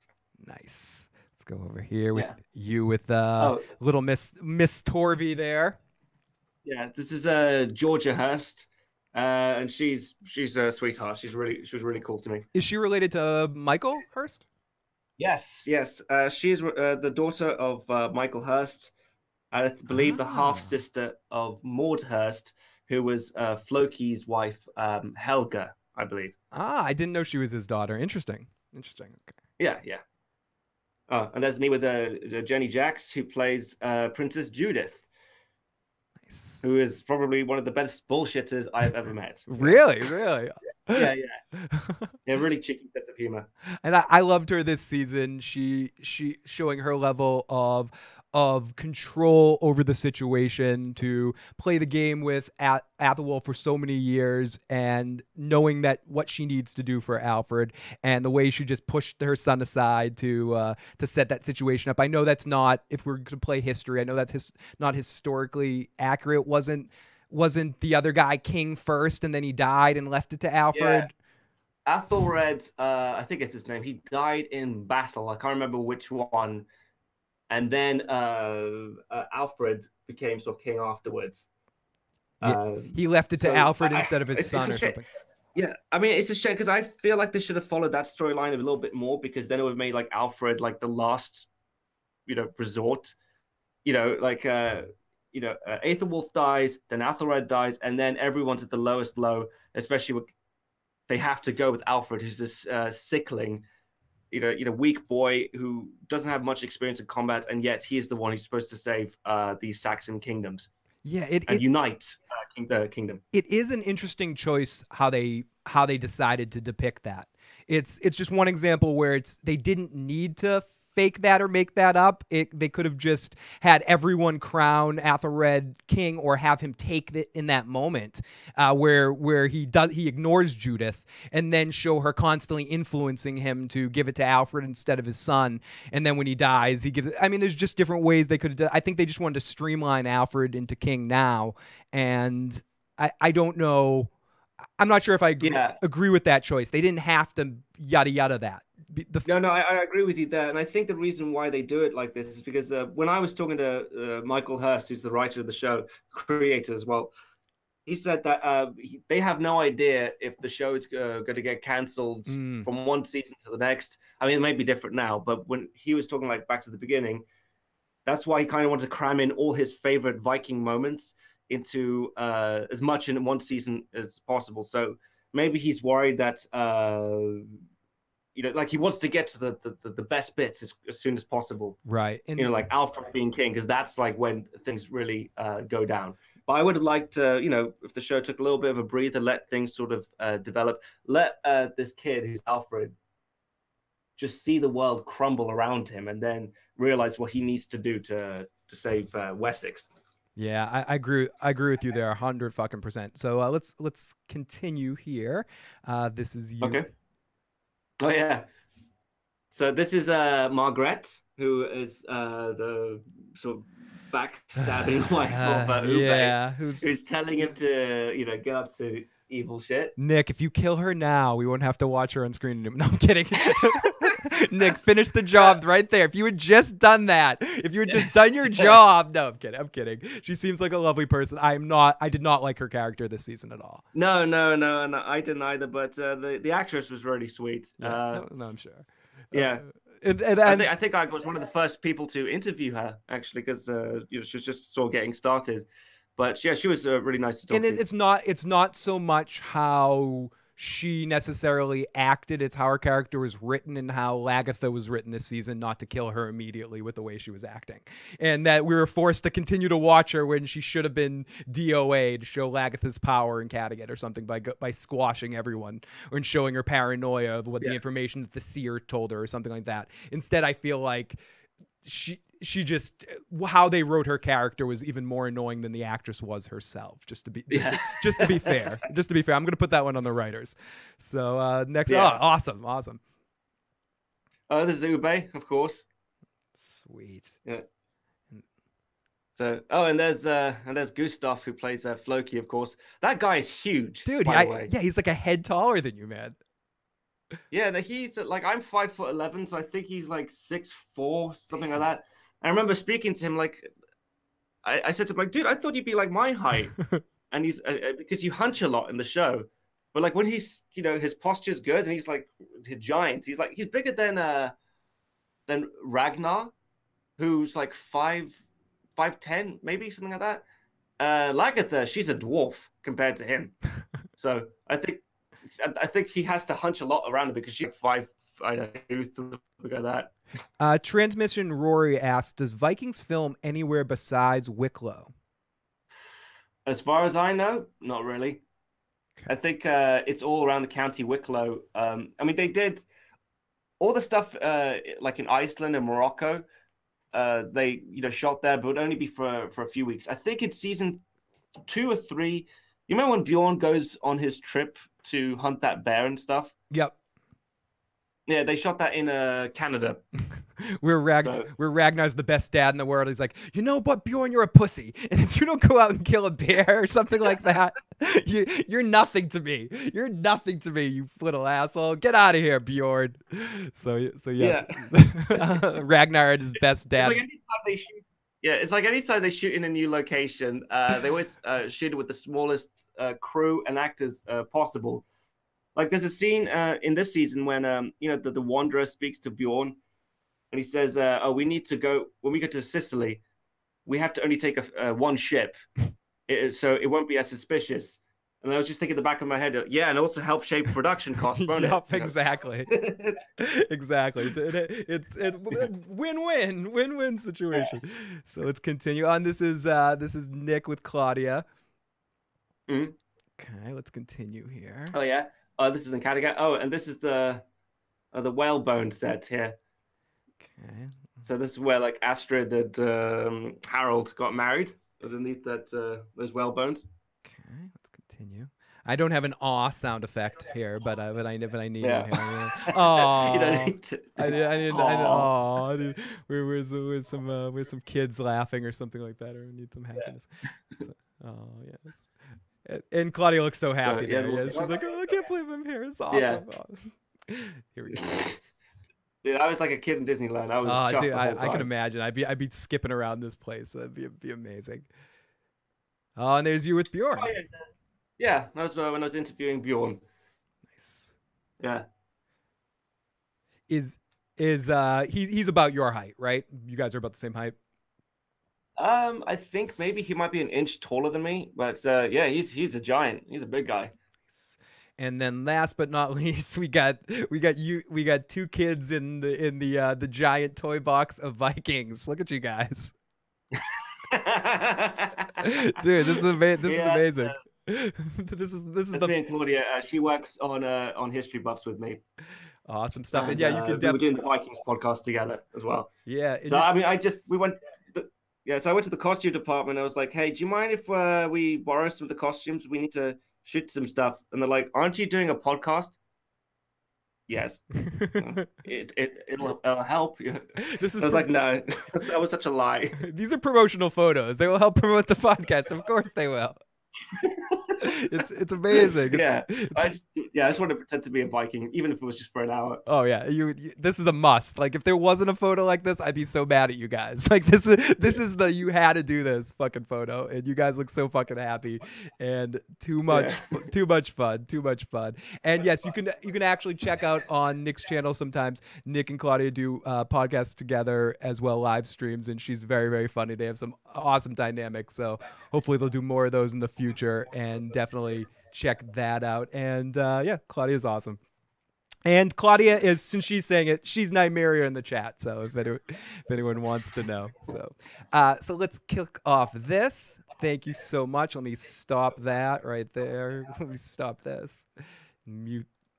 Nice. Let's go over here with you with little Miss Torvi there. Yeah, this is Georgia Hurst. And she's a sweetheart. She was really cool to me. Is she related to Michael Hurst? Yes. She's the daughter of Michael Hurst. I believe the half-sister of Maud Hurst, who was Floki's wife, Helga, I believe. I didn't know she was his daughter. Interesting. Okay. Yeah. Oh, and there's me with Jenny Jacks, who plays Princess Judith. Nice. Who is probably one of the best bullshitters I've ever met. Really? Yeah. Really cheeky sense of humor. And I loved her this season. She showing her level of control over the situation, to play the game with Athelwolf for so many years, and knowing that what she needs to do for Alfred, and the way she just pushed her son aside to set that situation up. I know that's not, if we're going to play history, I know that's not historically accurate. Wasn't the other guy king first, and then he died and left it to Alfred? Yeah. Athelred, I think it's his name. He died in battle. I can't remember which one. And then Alfred became sort of king afterwards. He left it to Alfred instead of his son or something. Yeah, I mean, it's a shame because I feel like they should have followed that storyline a little bit more, because then it would have made like Alfred like the last, resort. Aethelwulf dies, then Athelred dies, and then everyone's at the lowest low. Especially when they have to go with Alfred, who's this sickling. Weak boy who doesn't have much experience in combat, and yet he is the one who's supposed to save these Saxon kingdoms. Yeah, and unite kingdom. It is an interesting choice how they decided to depict that. It's just one example where they didn't need to fake that or make that up. They could have just had everyone crown Athelred king, or have him take it in that moment where he ignores Judith, and then show her constantly influencing him to give it to Alfred instead of his son. And then when he dies, he gives it. I mean, there's just different ways they could have done. I think they just wanted to streamline Alfred into king now, and I don't know. I'm not sure if I agree with that choice. They didn't have to yada yada that. No, I agree with you there. And I think the reason why they do it like this is because when I was talking to Michael Hurst, who's the writer of the show, creator as well, he said that they have no idea if the show is going to get cancelled from one season to the next. I mean, it may be different now, but when he was talking like back to the beginning, that's why he kind of wanted to cram in all his favorite Viking moments into as much in one season as possible. So maybe he's worried that like he wants to get to the best bits as soon as possible, right? And like Alfred being king, because that's like when things really go down. But I would have liked to, if the show took a little bit of a breather, let things sort of develop, let this kid who's Alfred just see the world crumble around him, and then realize what he needs to do to save Wessex. Yeah, I agree with you there 100%. So let's continue here. This is you. Okay. Oh yeah. So this is Margaret, who is the sort of backstabbing wife of Ube, who's telling him to get up to evil shit. Nick, if you kill her now, we won't have to watch her on screen anymore. No, I'm kidding. Nick, finish the job right there. If you had just done that, if you had just done your job. No, I'm kidding. She seems like a lovely person. I did not like her character this season at all. No, I didn't either, but the actress was really sweet. No, I'm sure. Yeah. And I think I was one of the first people to interview her, actually, because she was just sort of getting started. But yeah, she was really nice to talk to. And it's not so much how she necessarily acted, it's how her character was written and how Lagertha was written this season, not to kill her immediately with the way she was acting. And that we were forced to continue to watch her when she should have been DOA to show Lagertha's power in Kattegat or something by squashing everyone, or showing her paranoia of what the information that the seer told her or something like that. Instead, I feel like she just, how they wrote her character was even more annoying than the actress was herself. Just to be fair, I'm going to put that one on the writers. So next, awesome. This is Ube, of course. Sweet. Yeah. So, and there's Gustav, who plays Floki, of course. That guy is huge, dude. By the way. Yeah, he's like a head taller than you, man. Yeah, no, he's like, I'm 5'11", so I think he's like 6'4", something like that. I remember speaking to him, like, I said to him, like, dude, I thought you'd be like my height. And he's, because you hunch a lot in the show. But like when he's, his posture's good and he's like a giant. He's bigger than Ragnar, who's like 5'10", maybe, something like that. Lagertha, she's a dwarf compared to him. So I think he has to hunch a lot around her because she's 5'2", something like that. Transmission Rory asks, does Vikings film anywhere besides Wicklow? As far as I know, not really. Okay. I think it's all around the county Wicklow. I mean, they did all the stuff like in Iceland and Morocco. They shot there, but it would only be for a few weeks. I think it's season 2 or 3. You remember when Bjorn goes on his trip to hunt that bear and stuff? Yep. Yeah, they shot that in Canada. where Ragnar's the best dad in the world. He's like, but Bjorn, you're a pussy. And if you don't go out and kill a bear or something like that, you're nothing to me. You're nothing to me, you little asshole. Get out of here, Bjorn. So yes. Yeah. Ragnar and his best dad. It's like anytime they shoot in a new location, they always shoot it with the smallest crew and actors possible. Like there's a scene in this season when the Wanderer speaks to Bjorn, and he says, we need to go, when we go to Sicily, we have to only take one ship, so it won't be as suspicious. And I was just thinking in the back of my head, and also help shape production costs, won't it? Exactly. Exactly. It's win-win situation. So let's continue on. This is Nick with Claudia. Mm. Okay, let's continue here. Oh yeah. Oh, this is in Kattegat. Oh, and this is the whalebone set here. Okay. So this is where like Astrid and Harold got married underneath that those whalebones. Okay, let's continue. I don't have an aw sound effect here, but I need one here. You don't Aw. need to. Where's some kids laughing or something like that, or we need some happiness. So, oh yes. And Claudia looks so happy there. Yeah, she's like, oh, I can't believe I'm here. It's awesome. Yeah. Here we go. Dude, I was like a kid in Disneyland. I was chuffed dude, the whole I can time. imagine. I'd be skipping around this place. That'd be amazing. Oh, and there's you with Bjorn. Oh, yeah, that was when I was interviewing Bjorn. Nice. Yeah. He's about your height, right? You guys are about the same height. I think maybe he might be an inch taller than me, but yeah, he's a giant. He's a big guy. Nice. And then last but not least, we got two kids in the giant toy box of Vikings. Look at you guys. Dude, this is amazing. This is the me and Claudia. She works on History Buffs with me. Awesome stuff. And yeah, you can definitely. We were doing the Vikings podcast together as well. Yeah. So I mean, so I went to the costume department. I was like, hey, do you mind if we borrow some of the costumes? We need to shoot some stuff. And they're like, aren't you doing a podcast? Yes. It'll help. I was like, no, that was such a lie. These are promotional photos. They will help promote the podcast. Of course they will. It's amazing. I just want to pretend to be a Viking, even if it was just for an hour. Oh yeah, this is a must. Like if there wasn't a photo like this, I'd be so mad at you guys. Like this is the you had to do this fucking photo, and you guys look so fucking happy, and too much fun. And yes, you can actually check out on Nick's channel sometimes. Nick and Claudia do podcasts together as well, live streams, and she's very, very funny. They have some awesome dynamics, so hopefully they'll do more of those in the future, and definitely check that out. And yeah, Claudia's awesome. And Claudia is, since she's saying it, she's Nymeria in the chat. So if anyone wants to know. So let's kick off this. Thank you so much. Let me stop that right there. Let me stop this.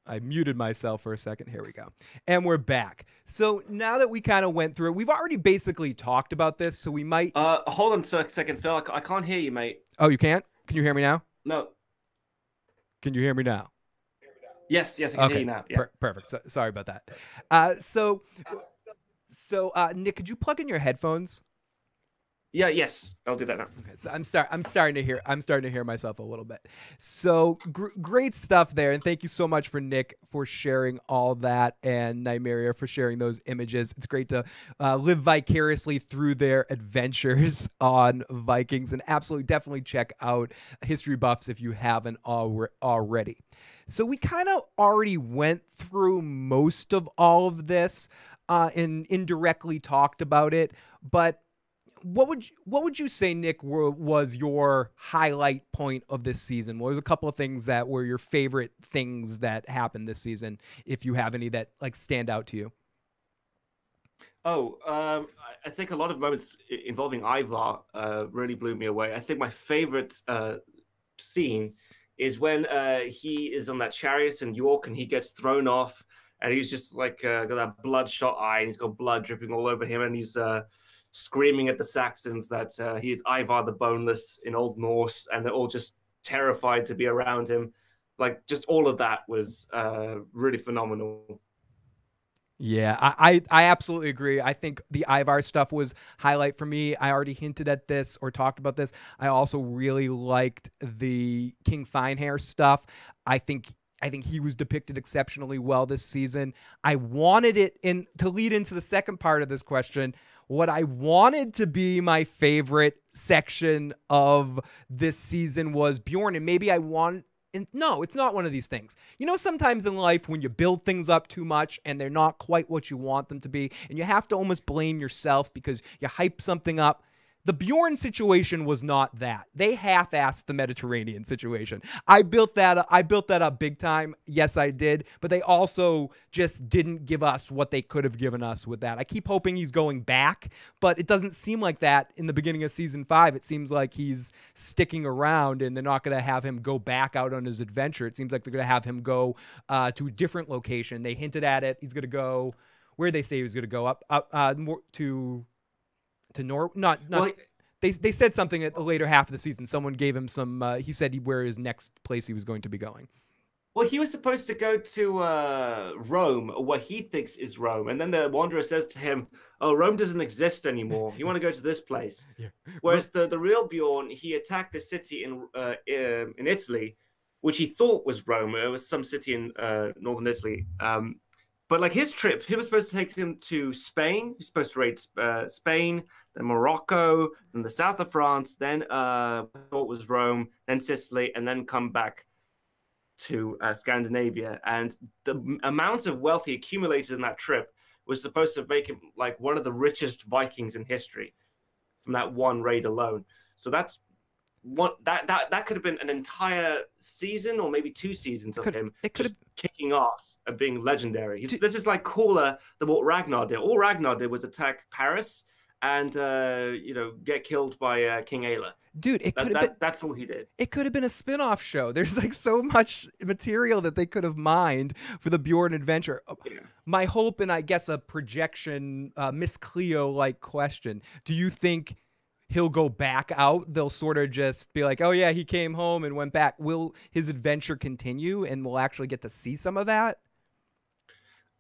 I muted myself for a second. Here we go. And we're back. So now that we kind of went through it, we've already basically talked about this. So we might. Hold on a second, Phil. I can't hear you, mate. Oh, you can't? Can you hear me now? No. Can you hear me now? Yes, I can hear you now. Yeah. Perfect. Sorry about that. So Nick, could you plug in your headphones? Yes, I'll do that now. Okay, so I'm starting to hear myself a little bit. So great stuff there, and thank you so much for Nick for sharing all that, and Nymeria for sharing those images. It's great to live vicariously through their adventures on Vikings, and absolutely definitely check out History Buffs if you haven't already. So we kind of already went through most of all of this and indirectly talked about it, but what would you say, Nick, was your highlight point of this season? What was a couple of things that were your favorite things that happened this season, if you have any that like stand out to you? I think a lot of moments involving Ivar really blew me away. I think my favorite scene is when he is on that chariot in York and he gets thrown off, and he's just like got that bloodshot eye, and he's got blood dripping all over him, and he's screaming at the Saxons that he is Ivar the Boneless in Old Norse, and they're all just terrified to be around him. Like, just all of that was really phenomenal. Yeah, I absolutely agree. I think the Ivar stuff was highlight for me. I already hinted at this or talked about this. I also really liked the King Finehair stuff. I think he was depicted exceptionally well this season. I wanted it to lead into the second part of this question. What I wanted to be my favorite section of this season was Bjorn, and maybe no, it's not one of these things. You know, sometimes in life when you build things up too much and they're not quite what you want them to be, and you have to almost blame yourself because you hype something up. The Bjorn situation was not that. They half-assed the Mediterranean situation. I built that up big time. Yes, I did. But they also just didn't give us what they could have given us with that. I keep hoping he's going back, but it doesn't seem like that in the beginning of season 5. It seems like he's sticking around, and they're not going to have him go back out on his adventure. It seems like they're going to have him go to a different location. They hinted at it. He's going to go where they say he was going to go up more to Norway. Well, they said something at the later half of the season. Someone gave him some. He said where his next place he was going to be going. Well, he was supposed to go to Rome, or what he thinks is Rome, and then the Wanderer says to him, "Oh, Rome doesn't exist anymore. You want to go to this place?" Yeah. Whereas the real Bjorn, he attacked the city in Italy, which he thought was Rome. It was some city in northern Italy. But like his trip, he was supposed to take him to Spain. He was supposed to raid Spain, then Morocco, then the south of France, then thought was Rome, then Sicily, and then come back to Scandinavia. And the amount of wealth he accumulated in that trip was supposed to make him like one of the richest Vikings in history from that one raid alone. So that's what that could have been an entire season or maybe 2 seasons of him just kicking ass and being legendary. This is like cooler than what Ragnar did. All Ragnar did was attack Paris and get killed by King Aela. Dude, that's all he did. It could have been a spin-off show. There's like so much material that they could have mined for the Bjorn adventure. Yeah. My hope, and I guess a projection, Miss Cleo-like question, do you think he'll go back out? They'll sort of just be like, oh yeah, he came home and went back. Will his adventure continue and we'll actually get to see some of that?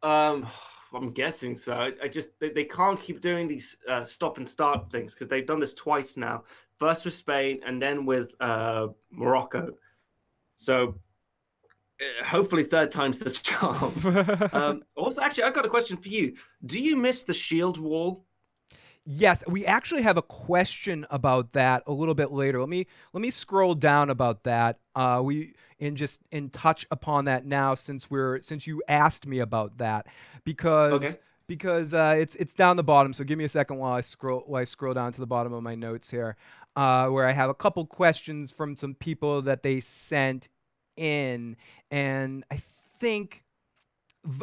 I'm guessing so. They can't keep doing these stop and start things because they've done this twice now. First with Spain and then with Morocco. So hopefully third time's the charm. Also, actually, I've got a question for you. Do you miss the shield wall? Yes, we actually have a question about that a little bit later. Let me scroll down about that. And touch upon that now since you asked me about that because it's down the bottom. So give me a second while I scroll down to the bottom of my notes here, where I have a couple questions from some people that they sent in, and I think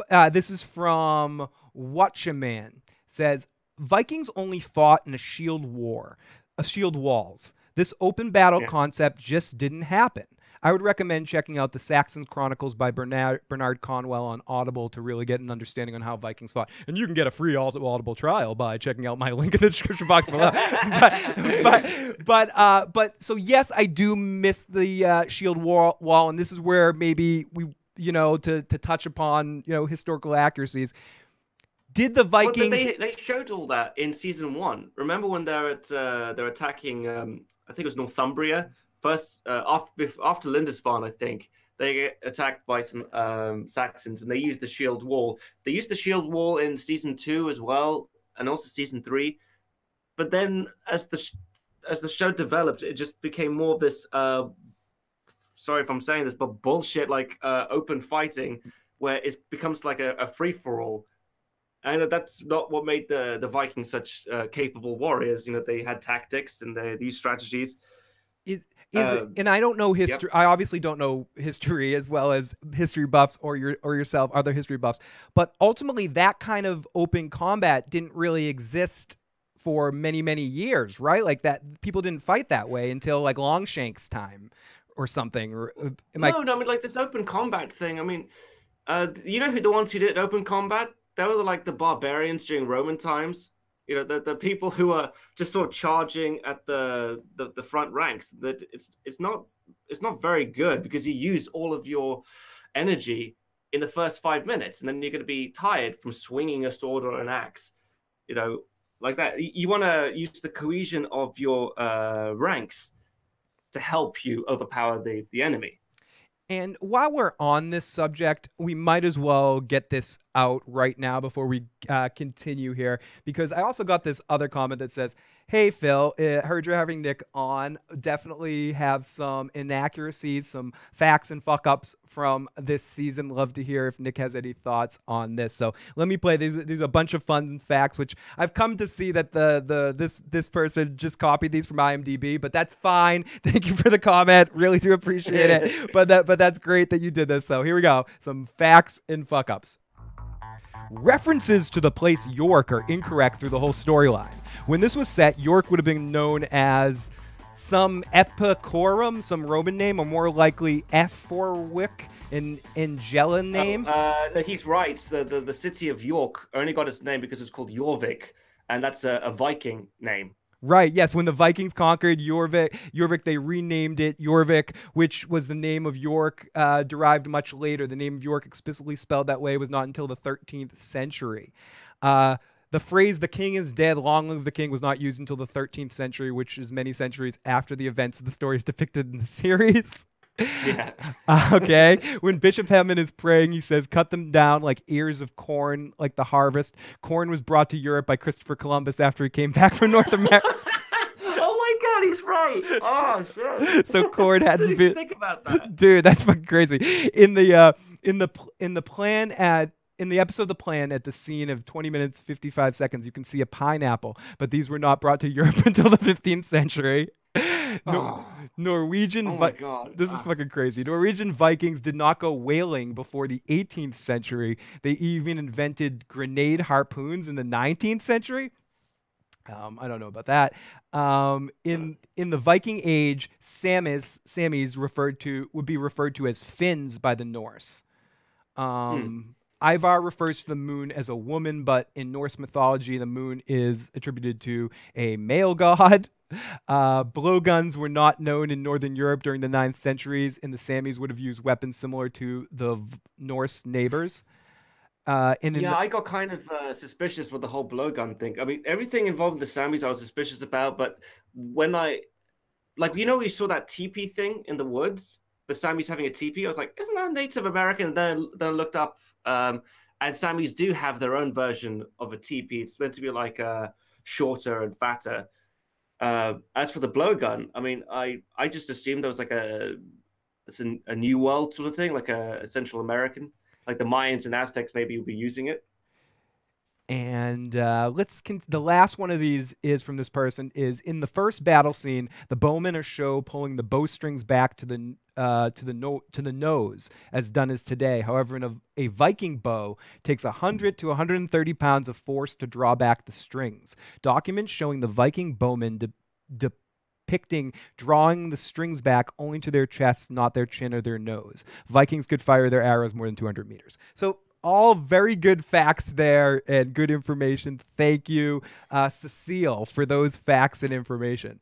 this is from Watchaman. Says Vikings only fought in a shield walls. This open battle concept just didn't happen. I would recommend checking out the Saxon Chronicles by Bernard Conwell on Audible to really get an understanding on how Vikings fought. And you can get a free Audible trial by checking out my link in the description box below. But so yes, I do miss the shield wall, and this is where maybe we, to touch upon, historical accuracies. Did the Vikings? Well, they showed all that in season 1. Remember when they're attacking? I think it was Northumbria. First, after Lindisfarne, I think they get attacked by some Saxons, and they used the shield wall. They used the shield wall in season 2 as well, and also season 3. But then, as the show developed, it just became more of this. Sorry if I'm saying this, but bullshit like open fighting, where it becomes like a free for all. And that's not what made the Vikings such capable warriors. They had tactics and they used strategies. Is it, and I don't know history. Yep. I obviously don't know history as well as history buffs or yourself, other history buffs. But ultimately, that kind of open combat didn't really exist for many, many years, right? Like that, people didn't fight that way until like Longshank's time or something. Or I mean, like this open combat thing. I mean, who the ones who did open combat? They were like the barbarians during Roman times. The people who are just sort of charging at the front ranks. That it's not very good because you use all of your energy in the first 5 minutes, and then you're going to be tired from swinging a sword or an axe. Like that. You want to use the cohesion of your ranks to help you overpower the enemy. And while we're on this subject, we might as well get this out right now before we continue here, because I also got this other comment that says, hey, Phil, heard you're having Nick on. Definitely have some inaccuracies, some facts and fuck-ups from this season. Love to hear if Nick has any thoughts on this. So let me play these. These are a bunch of fun facts, which I've come to see that this person just copied these from IMDb, but that's fine. Thank you for the comment. Really do appreciate it. But that's great that you did this. So here we go. Some facts and fuck ups. References to the place York are incorrect through the whole storyline. When this was set, York would have been known as some Epicorum, some Roman name, or more likely Ephorwick, an Angelan name. No, he's right. The city of York only got its name because it's called Jorvik, and that's a Viking name. Right, yes. When the Vikings conquered Jorvik, they renamed it Jorvik, which was the name of York, derived much later. The name of York, explicitly spelled that way, was not until the 13th century. The phrase, "the king is dead, long live the king," was not used until the 13th century, which is many centuries after the events of the stories depicted in the series. Yeah. Okay. When Bishop Hammond is praying, he says, "Cut them down like ears of corn, like the harvest." Corn was brought to Europe by Christopher Columbus after he came back from North America. Oh my God, he's right. Oh shit. So corn hadn't been. Think about that, dude. That's fucking crazy. In the plan in the episode The Plan, at the scene of 20 minutes 55 seconds, you can see a pineapple, but these were not brought to Europe until the 15th century. Norwegian. Oh my God. This is fucking crazy. Norwegian Vikings did not go whaling before the 18th century. They even invented grenade harpoons in the 19th century. I don't know about that. In the Viking Age, Samis would be referred to as Finns by the Norse. Ivar refers to the moon as a woman, but in Norse mythology, the moon is attributed to a male god. Blowguns were not known in Northern Europe during the 9th centuries, and the Samis would have used weapons similar to the Norse neighbors. I got kind of suspicious with the whole blowgun thing. I mean, everything involving the Samis I was suspicious about, but when we saw that teepee thing in the woods, the Samis having a teepee, I was like, isn't that Native American? And then I looked up, and Samis do have their own version of a teepee. It's meant to be like shorter and fatter. As for the blowgun, I mean, I just assumed there was like it's a New World sort of thing, like a Central American. Like the Mayans and Aztecs maybe will be using it. And the last one of these is from this person is in the first battle scene, the bowmen are shown pulling the bowstrings back to the nose, as done as today. However, a Viking bow takes 100 to 130 pounds of force to draw back the strings. Documents showing the Viking bowmen depicting drawing the strings back only to their chests, not their chin or their nose. Vikings could fire their arrows more than 200 meters. So all very good facts there and good information. Thank you, Cecile, for those facts and information.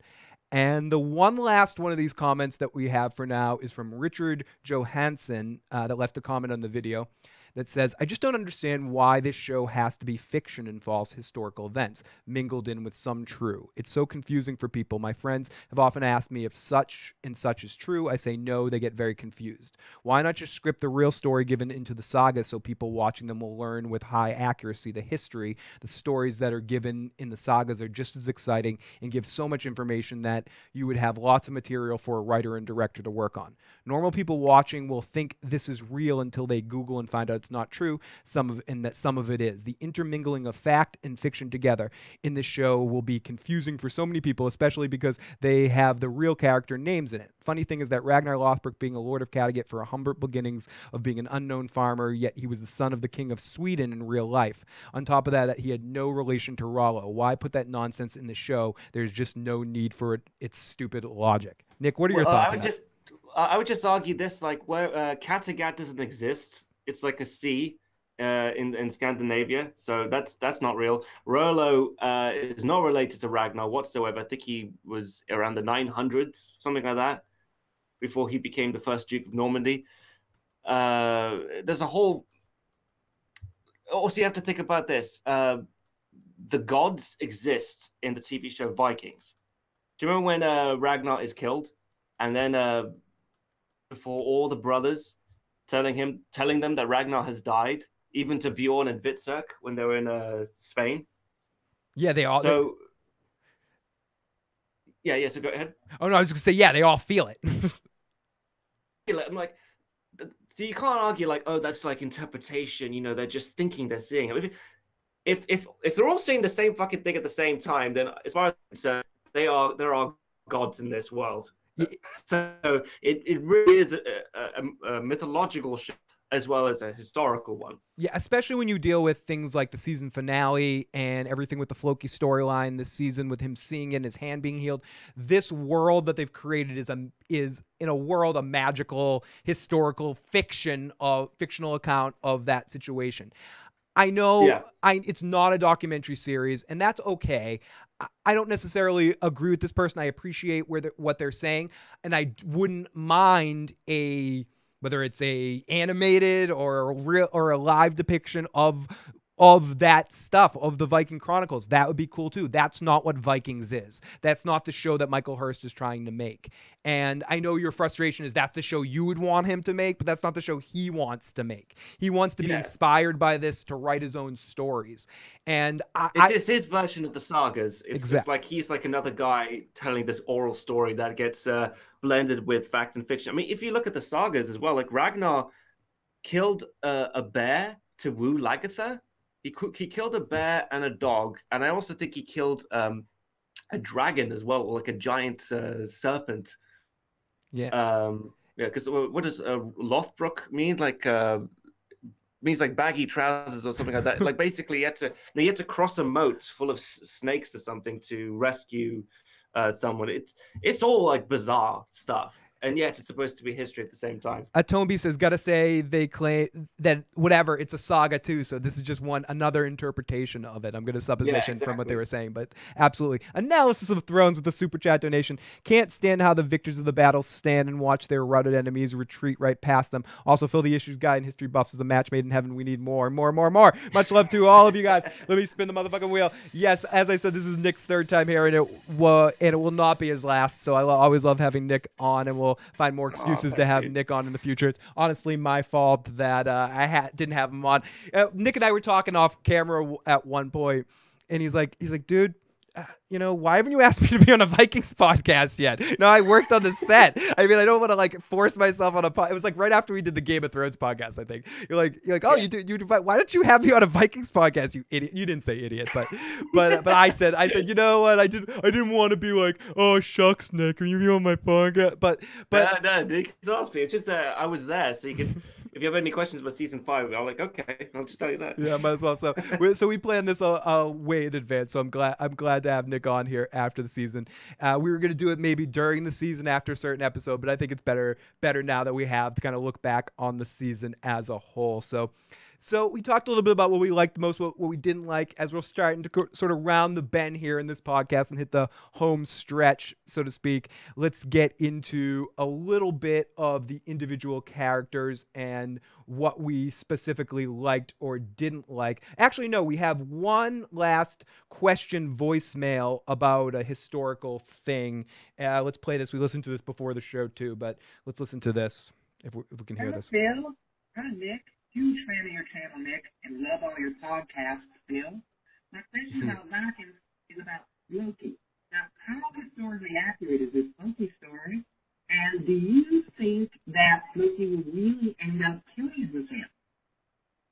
And the one last one of these comments that we have for now is from Richard Johansson, that left a comment on the video that says, "I just don't understand why this show has to be fiction and false historical events mingled in with some true. It's so confusing for people. My friends have often asked me if such and such is true. I say no, they get very confused. Why not just script the real story given into the saga so people watching them will learn with high accuracy the history? The stories that are given in the sagas are just as exciting and give so much information that you would have lots of material for a writer and director to work on. Normal people watching will think this is real until they Google and find out it's not true, and that some of it is. The intermingling of fact and fiction together in this show will be confusing for so many people, especially because they have the real character names in it. Funny thing is that Ragnar Lothbrok, being a lord of Kattegat for humble beginnings of being an unknown farmer, yet he was the son of the king of Sweden in real life. On top of that he had no relation to Rollo. Why put that nonsense in the show? There's just no need for it. It's stupid logic." Nick, what are your thoughts on that? I would just argue this, like, where Kattegat doesn't exist. It's like a sea in Scandinavia, so that's not real. Rollo is not related to Ragnar whatsoever. I think he was around the 900s, something like that, before he became the first Duke of Normandy. There's a whole... Also, you have to think about this. The gods exist in the TV show Vikings. Do you remember when Ragnar is killed? And then before all the brothers telling them that Ragnar has died, even to Bjorn and Vitserk when they were in Spain. Yeah, they all... So... Yeah, so go ahead. Oh, no, I was going to say, yeah, they all feel it. I'm like... So you can't argue like, oh, that's like interpretation. You know, they're just thinking they're seeing. I mean, if they're all seeing the same fucking thing at the same time, then as far as I'm concerned, there are gods in this world. So it really is a mythological show as well as a historical one. Yeah, especially when you deal with things like the season finale and everything with the Floki storyline this season, with him seeing it and his hand being healed. This world that they've created is in a world a magical historical fictional account of that situation. I know it's not a documentary series, and that's okay. I don't necessarily agree with this person. I appreciate what they're saying, and I wouldn't mind whether it's a animated or a real or a live depiction of that stuff, of the Viking Chronicles. That would be cool too. That's not what Vikings is. That's not the show that Michael Hurst is trying to make. And I know your frustration is that's the show you would want him to make, but that's not the show he wants to make. He wants to be inspired by this to write his own stories. And it's his version of the sagas. It's like he's like another guy telling this oral story that gets blended with fact and fiction. I mean, if you look at the sagas as well, like Ragnar killed a bear to woo Lagertha. He killed a bear and a dog, and I also think he killed a dragon as well, like a giant serpent. Yeah. Because what does Lothbrok mean? Like means like baggy trousers or something like that. Like basically, he had to cross a moat full of snakes or something to rescue someone. It's all like bizarre stuff. And yet it's supposed to be history at the same time. Atombi says, gotta say they claim that whatever, it's a saga too. So this is just another interpretation of it. I'm going to supposition from what they were saying, but absolutely. Analysis of Thrones with the super chat donation. Can't stand how the victors of the battle stand and watch their routed enemies retreat right past them. Also, Phil the Issues guy in History Buffs is a match made in heaven. We need more. Much love to all of you guys. Let me spin the motherfucking wheel. Yes, as I said, this is Nick's third time here, and it will not be his last. So I always love having Nick on, and we'll find more excuses to have Nick on in the future. It's honestly my fault that I didn't have him on. Nick and I were talking off camera at one point, and he's like, dude, why haven't you asked me to be on a Vikings podcast yet? No, I worked on the set. I mean, I don't want to like force myself on a podcast. It was like right after we did the Game of Thrones podcast, I think. You're like, oh, you do. Why don't you have me on a Vikings podcast, you idiot? You didn't say idiot, but I said, you know what? I didn't want to be like, oh shucks, Nick, can you be on my podcast? But no, Nick, ask me. It's just that I was there, so you could. If you have any questions about season 5, I'm like, okay, I'll just tell you that. Yeah, might as well. So we planned this way in advance. So I'm glad to have Nick on here after the season. We were going to do it maybe during the season after a certain episode, but I think it's better now that we have to kind of look back on the season as a whole. So we talked a little bit about what we liked the most, what we didn't like, as we're starting to sort of round the bend here in this podcast and hit the home stretch, so to speak. Let's get into a little bit of the individual characters and what we specifically liked or didn't like. Actually, no, we have one last question voicemail about a historical thing. Let's play this. We listened to this before the show too, but let's listen to this if we can hear this. Phil. Hi, Nick. Huge fan of your channel, Nick, and love all your podcasts, Phil. My question about Vikings is about Floki. Now, how historically accurate is this Floki story? And do you think that Floki will really end up killing with him?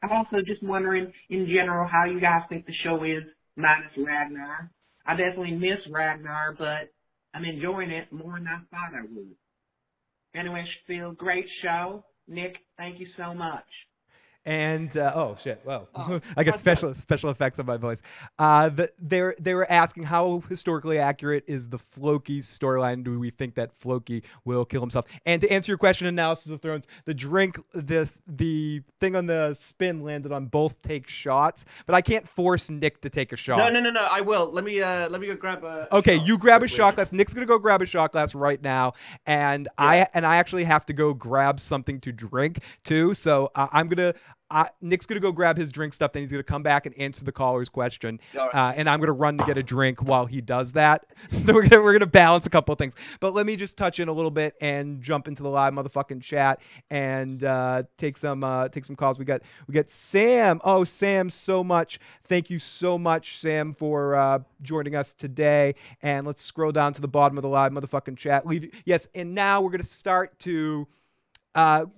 I'm also just wondering, in general, how you guys think the show is minus Ragnar. I definitely miss Ragnar, but I'm enjoying it more than I thought I would. Anyway, Phil, great show. Nick, thank you so much. And oh shit! Whoa, I got special effects on my voice. They were asking how historically accurate is the Floki storyline? Do we think that Floki will kill himself? And to answer your question, Analysis of Thrones, the thing on the spin landed on both take shots, but I can't force Nick to take a shot. No. I will. Let me go grab a. Okay, you grab a shot glass. Nick's gonna go grab a shot glass right now, and I actually have to go grab something to drink too. So Nick's gonna go grab his drink stuff. Then he's gonna come back and answer the caller's question, and I'm gonna run to get a drink while he does that. So we're gonna balance a couple of things. But let me just touch in a little bit and jump into the live motherfucking chat and take some calls. We got Sam. Oh, Sam, so much. Thank you so much, Sam, for joining us today. And let's scroll down to the bottom of the live motherfucking chat. Yes, and now we're gonna start to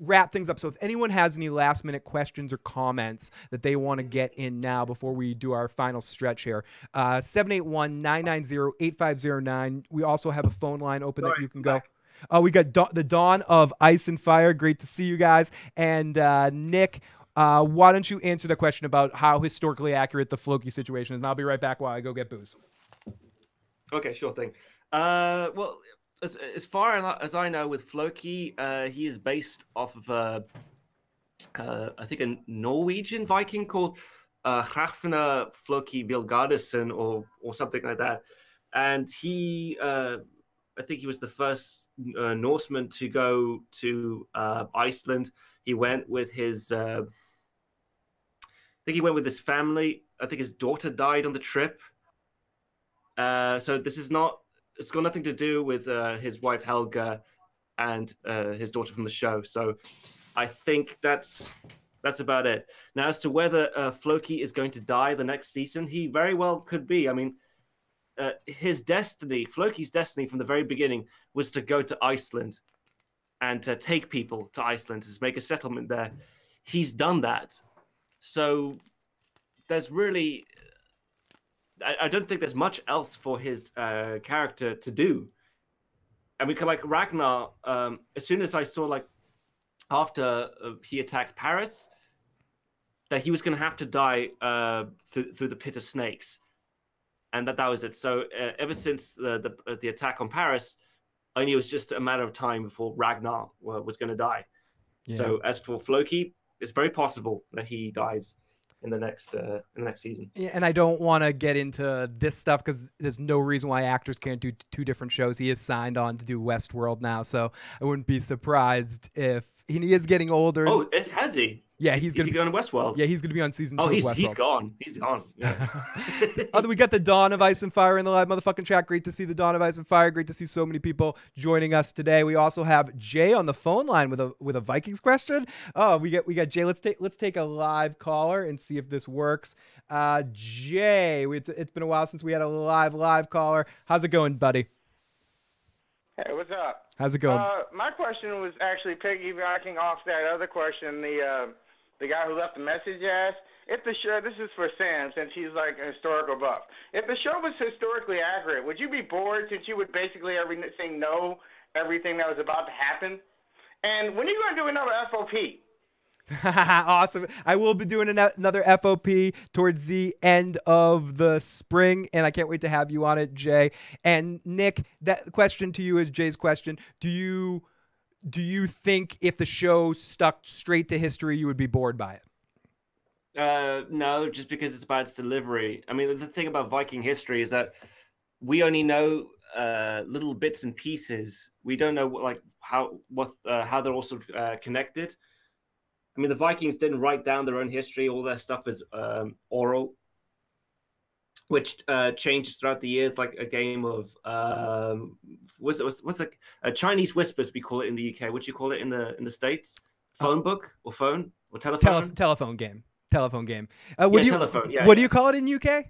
wrap things up. So if anyone has any last minute questions or comments that they want to get in now before we do our final stretch here, 781-990-8509. We also have a phone line open that you can go. We got the Dawn of Ice and Fire. Great to see you guys. And Nick, why don't you answer the question about how historically accurate the Floki situation is? And I'll be right back while I go get booze. Okay, sure thing. Well, as far as I know, with Floki, he is based off of I think a Norwegian Viking called Hrafna Floki Vilgardason or something like that, and he I think he was the first Norseman to go to Iceland. He went with his I think he went with his family. I think his daughter died on the trip. So this is not. It's got nothing to do with his wife Helga and his daughter from the show. So I think that's about it. Now, as to whether Floki is going to die the next season, he very well could be. I mean, his destiny, Floki's destiny from the very beginning was to go to Iceland and to take people to Iceland, to make a settlement there. He's done that. So there's really... I don't think there's much else for his character to do. And we could, like, Ragnar, as soon as I saw, like, after he attacked Paris, that he was going to have to die through the pit of snakes. And that was it. So ever since the attack on Paris, I knew it was just a matter of time before Ragnar was going to die. Yeah. So as for Floki, it's very possible that he dies in the next season. Yeah, and I don't want to get into this stuff because there's no reason why actors can't do two different shows. He is signed on to do Westworld now, so I wouldn't be surprised if he is getting older. Oh, has he? Yeah, he's going to Westworld. Yeah, he's going to be on season 2 of Westworld. He's gone. He's gone. Yeah. We got the Dawn of Ice and Fire in the live motherfucking chat. Great to see the Dawn of Ice and Fire. Great to see so many people joining us today. We also have Jay on the phone line with a Vikings question. Oh, we got Jay. Let's take a live caller and see if this works. Jay, it's been a while since we had a live caller. How's it going, buddy? Hey, what's up? How's it going? My question was actually piggybacking off that other question. The guy who left the message asked, if the show, this is for Sam, since he's like a historical buff. If the show was historically accurate, would you be bored since you would basically know everything that was about to happen? And when are you going to do another FOP? Awesome. I will be doing another FOP towards the end of the spring, and I can't wait to have you on it, Jay. And Nick, that question to you is Jay's question. Do you think if the show stuck straight to history, you would be bored by it? No, just because it's about its delivery. I mean, the thing about Viking history is that we only know little bits and pieces. We don't know how they're all sort of connected. I mean, the Vikings didn't write down their own history. All their stuff is oral, which changes throughout the years, like a game of what's like a Chinese whispers, we call it in the UK. What do you call it in the States? Phone book or phone or telephone? Telephone game. Telephone game. Telephone. Yeah. What do you call it in UK?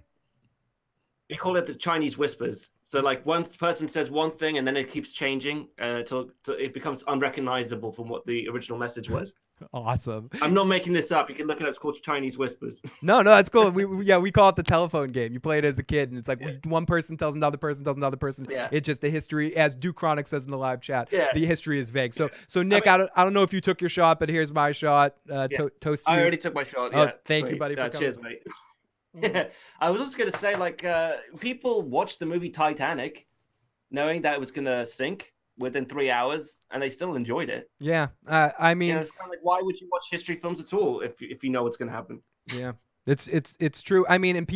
We call it the Chinese whispers. So like one person says one thing and then it keeps changing till it becomes unrecognizable from what the original message was. Awesome. I'm not making this up. You can look it up. It's called Chinese whispers. No, that's cool. We call it the telephone game. You play it as a kid, and it's like one person tells another person tells another person. Yeah. It's just the history, as Duke Chronic says in the live chat. Yeah. The history is vague. So Nick, I don't know if you took your shot, but here's my shot. Toast to you. I already took my shot. Oh, thank you, buddy. For cheers, mate. Yeah, I was also going to say, people watched the movie Titanic knowing that it was going to sink within 3 hours, and they still enjoyed it. Yeah, I mean, it's kind of like, why would you watch history films at all if you know what's going to happen? Yeah, it's true. I mean, and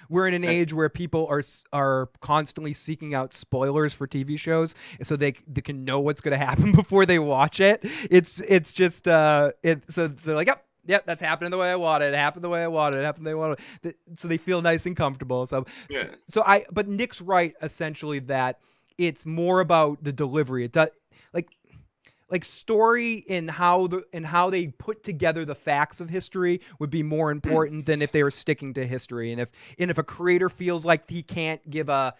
we're in an age where people are constantly seeking out spoilers for TV shows, so they can know what's going to happen before they watch it. It's just so they're like, yep, that's happening the way I want it. It happened the way I wanted it. It happened the way I wanted it. So they feel nice and comfortable. But Nick's right, essentially, that it's more about the delivery. It does like story and how they put together the facts of history would be more important than if they were sticking to history. And if a creator feels like he can't give a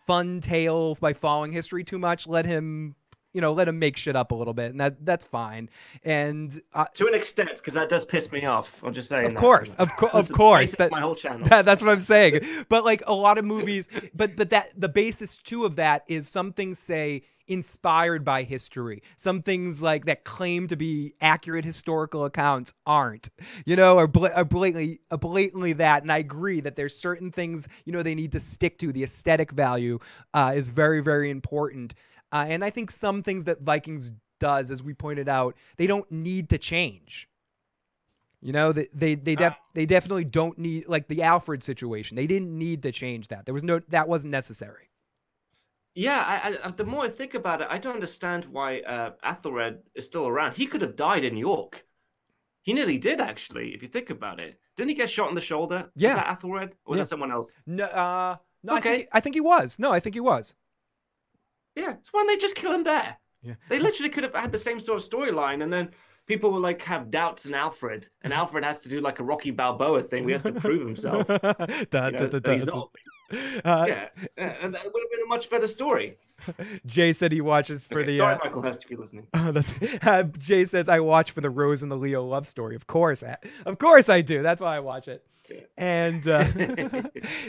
fun tale by following history too much, let him let him make shit up a little bit, and that's fine. And to an extent, because that does piss me off. I'm just saying. Of course. That's my whole channel. That's what I'm saying. But like a lot of movies, but that the basis too of that is some things say inspired by history. Some things like that claim to be accurate historical accounts aren't, or blatantly that. And I agree that there's certain things, they need to stick to. The aesthetic value is very, very important. And I think some things that Vikings does, as we pointed out, they don't need to change. They definitely don't need, like the Alfred situation. They didn't need to change that. That wasn't necessary. Yeah, the more I think about it, I don't understand why Athelred is still around. He could have died in York. He nearly did, actually, if you think about it. Didn't he get shot in the shoulder? Yeah. Was that Athelred? Or was that someone else? No, okay. I think he was. No, I think he was. Yeah, so why didn't they just kill him there? Yeah. They literally could have had the same sort of storyline, and then people will like have doubts in Alfred, and Alfred has to do like a Rocky Balboa thing. He has to prove himself. He's not. Yeah, and that would have been a much better story. Jay said he watches for the. Sorry, Michael Hurst, if you're listening. Jay says I watch for the Rose and the Leo love story. Of course I do. That's why I watch it. Yeah. And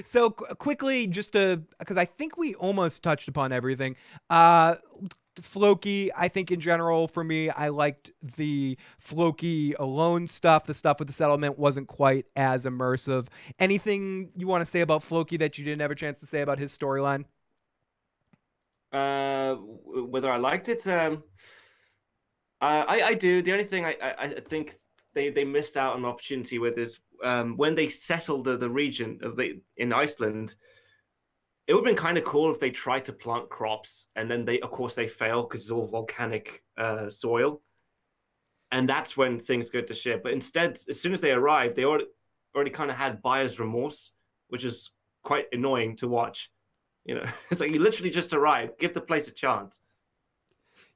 so quickly, because I think we almost touched upon everything. Floki, I think in general for me, I liked the Floki alone stuff. The stuff with the settlement wasn't quite as immersive. Anything you want to say about Floki that you didn't have a chance to say about his storyline? Whether I liked it, I do. The only thing I think they missed out on an opportunity with is when they settled the region in Iceland. It would have been kind of cool if they tried to plant crops and then of course they fail because it's all volcanic soil. And that's when things go to shit. But instead, as soon as they arrived, they already kind of had buyer's remorse, which is quite annoying to watch. It's like you literally just arrived, give the place a chance.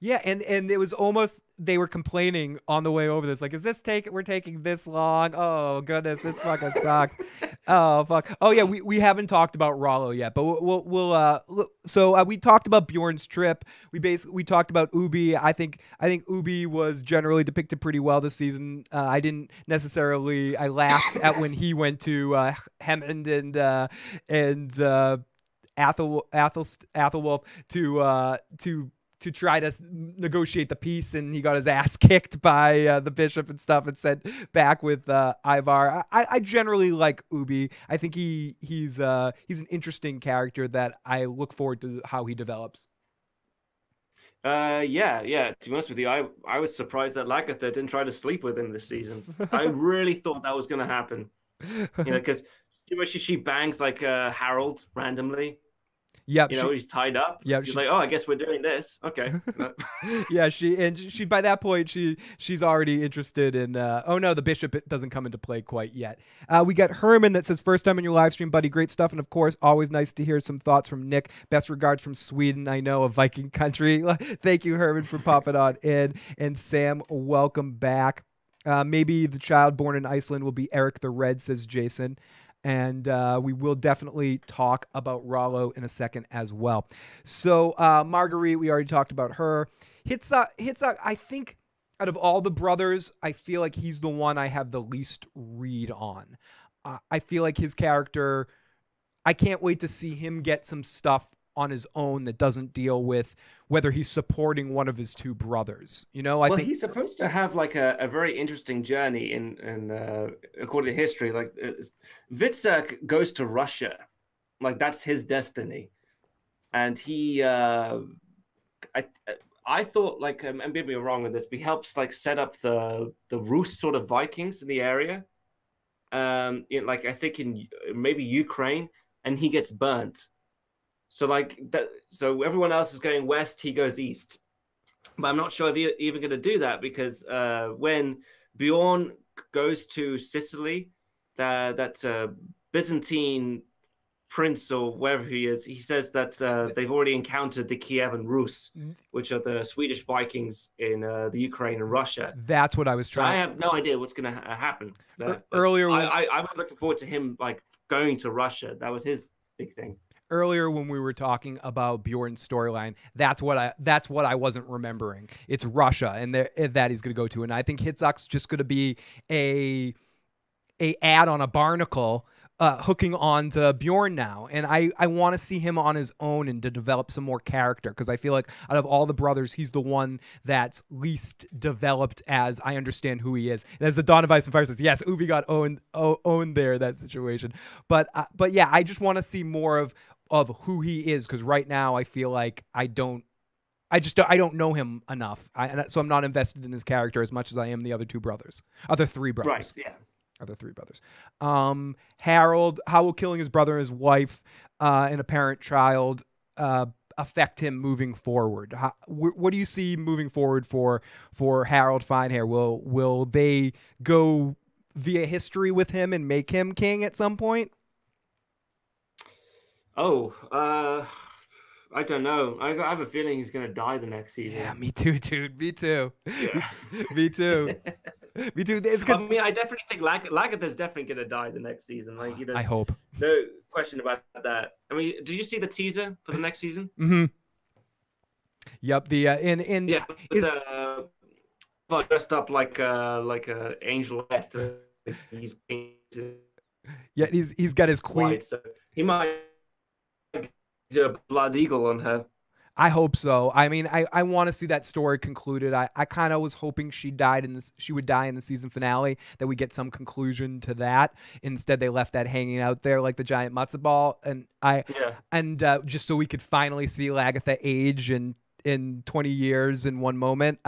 Yeah, and it was almost they were complaining on the way over this, like, we're taking this long? Oh goodness, this fucking sucks. Oh fuck. Oh yeah, we haven't talked about Rollo yet, but we talked about Bjorn's trip. We talked about Ubi. I think Ubi was generally depicted pretty well this season. I didn't necessarily. I laughed at when he went to Hemond and Athelwolf to try to negotiate the peace, and he got his ass kicked by the bishop and stuff and sent back with Ivar. I generally like Ubi. I think he's an interesting character that I look forward to how he develops. Yeah. To be honest with you, I was surprised that Lagertha didn't try to sleep with him this season. I really thought that was going to happen. Because she bangs like Harold randomly. Yep, he's tied up. Yeah, she's like, oh, I guess we're doing this. Okay. Yeah, she by that point she's already interested in. Oh no, the bishop doesn't come into play quite yet. We got Herman that says, first time in your live stream, buddy, great stuff, and of course, always nice to hear some thoughts from Nick. Best regards from Sweden. I know, a Viking country. Thank you, Herman, for popping on in. And Sam, welcome back. Maybe the child born in Iceland will be Eric the Red, says Jason. And we will definitely talk about Rollo in a second as well. So Marguerite, we already talked about her. Hitzak, I think out of all the brothers, I feel like he's the one I have the least read on. I feel like his character, I can't wait to see him get some stuff on his own that doesn't deal with whether he's supporting one of his two brothers. I think he's supposed to have like a very interesting journey in according to history. Like Witzek goes to Russia, like that's his destiny, and he I thought, like, and maybe me wrong with this, but he helps like set up the Rus sort of Vikings in the area, like I think in maybe Ukraine, and he gets burnt. So like that, so everyone else is going west, he goes east. But I'm not sure if he's even going to do that because when Bjorn goes to Sicily, that Byzantine prince or wherever he is, he says that they've already encountered the Kievan Rus, which are the Swedish Vikings in the Ukraine and Russia. That's what I was trying. So I have no idea what's going to happen there. Earlier, I was looking forward to him like going to Russia. That was his big thing. earlier when we were talking about Bjorn's storyline, that's what I wasn't remembering. It's Russia and that he's going to go to, and I think Hitzok's just going to be a ad on a barnacle. Hooking on to Bjorn now. And I want to see him on his own and to develop some more character, because I feel like out of all the brothers, he's the one that's least developed as I understand who he is. And as the Dawn of Ice and Fire says, yes, Ubi got owned there, that situation. But yeah, I just want to see more of who he is, because right now I feel like I don't know him enough. So I'm not invested in his character as much as I am the other three brothers. Right, yeah. Other three brothers. Harold, how will killing his brother and his wife and a parent child affect him moving forward? What do you see moving forward for Harold Finehair? Will they go via history with him and make him king at some point? Oh, I don't know. I have a feeling he's going to die the next season. Yeah, me too, dude. Me too. Yeah. Me too. Me too. I mean, I definitely think Lagatha's definitely going to die the next season. Like, I hope. No question about that. I mean, did you see the teaser for the next season? Mm-hmm. Yep. Dressed up like a angel. He's got his queen. White, so he might do a blood eagle on her. I hope so. I mean, I want to see that story concluded. I kind of was hoping she would die in the season finale, that we get some conclusion to that. Instead, they left that hanging out there like the giant matzo ball, and just so we could finally see Lagatha age in 20 years in one moment.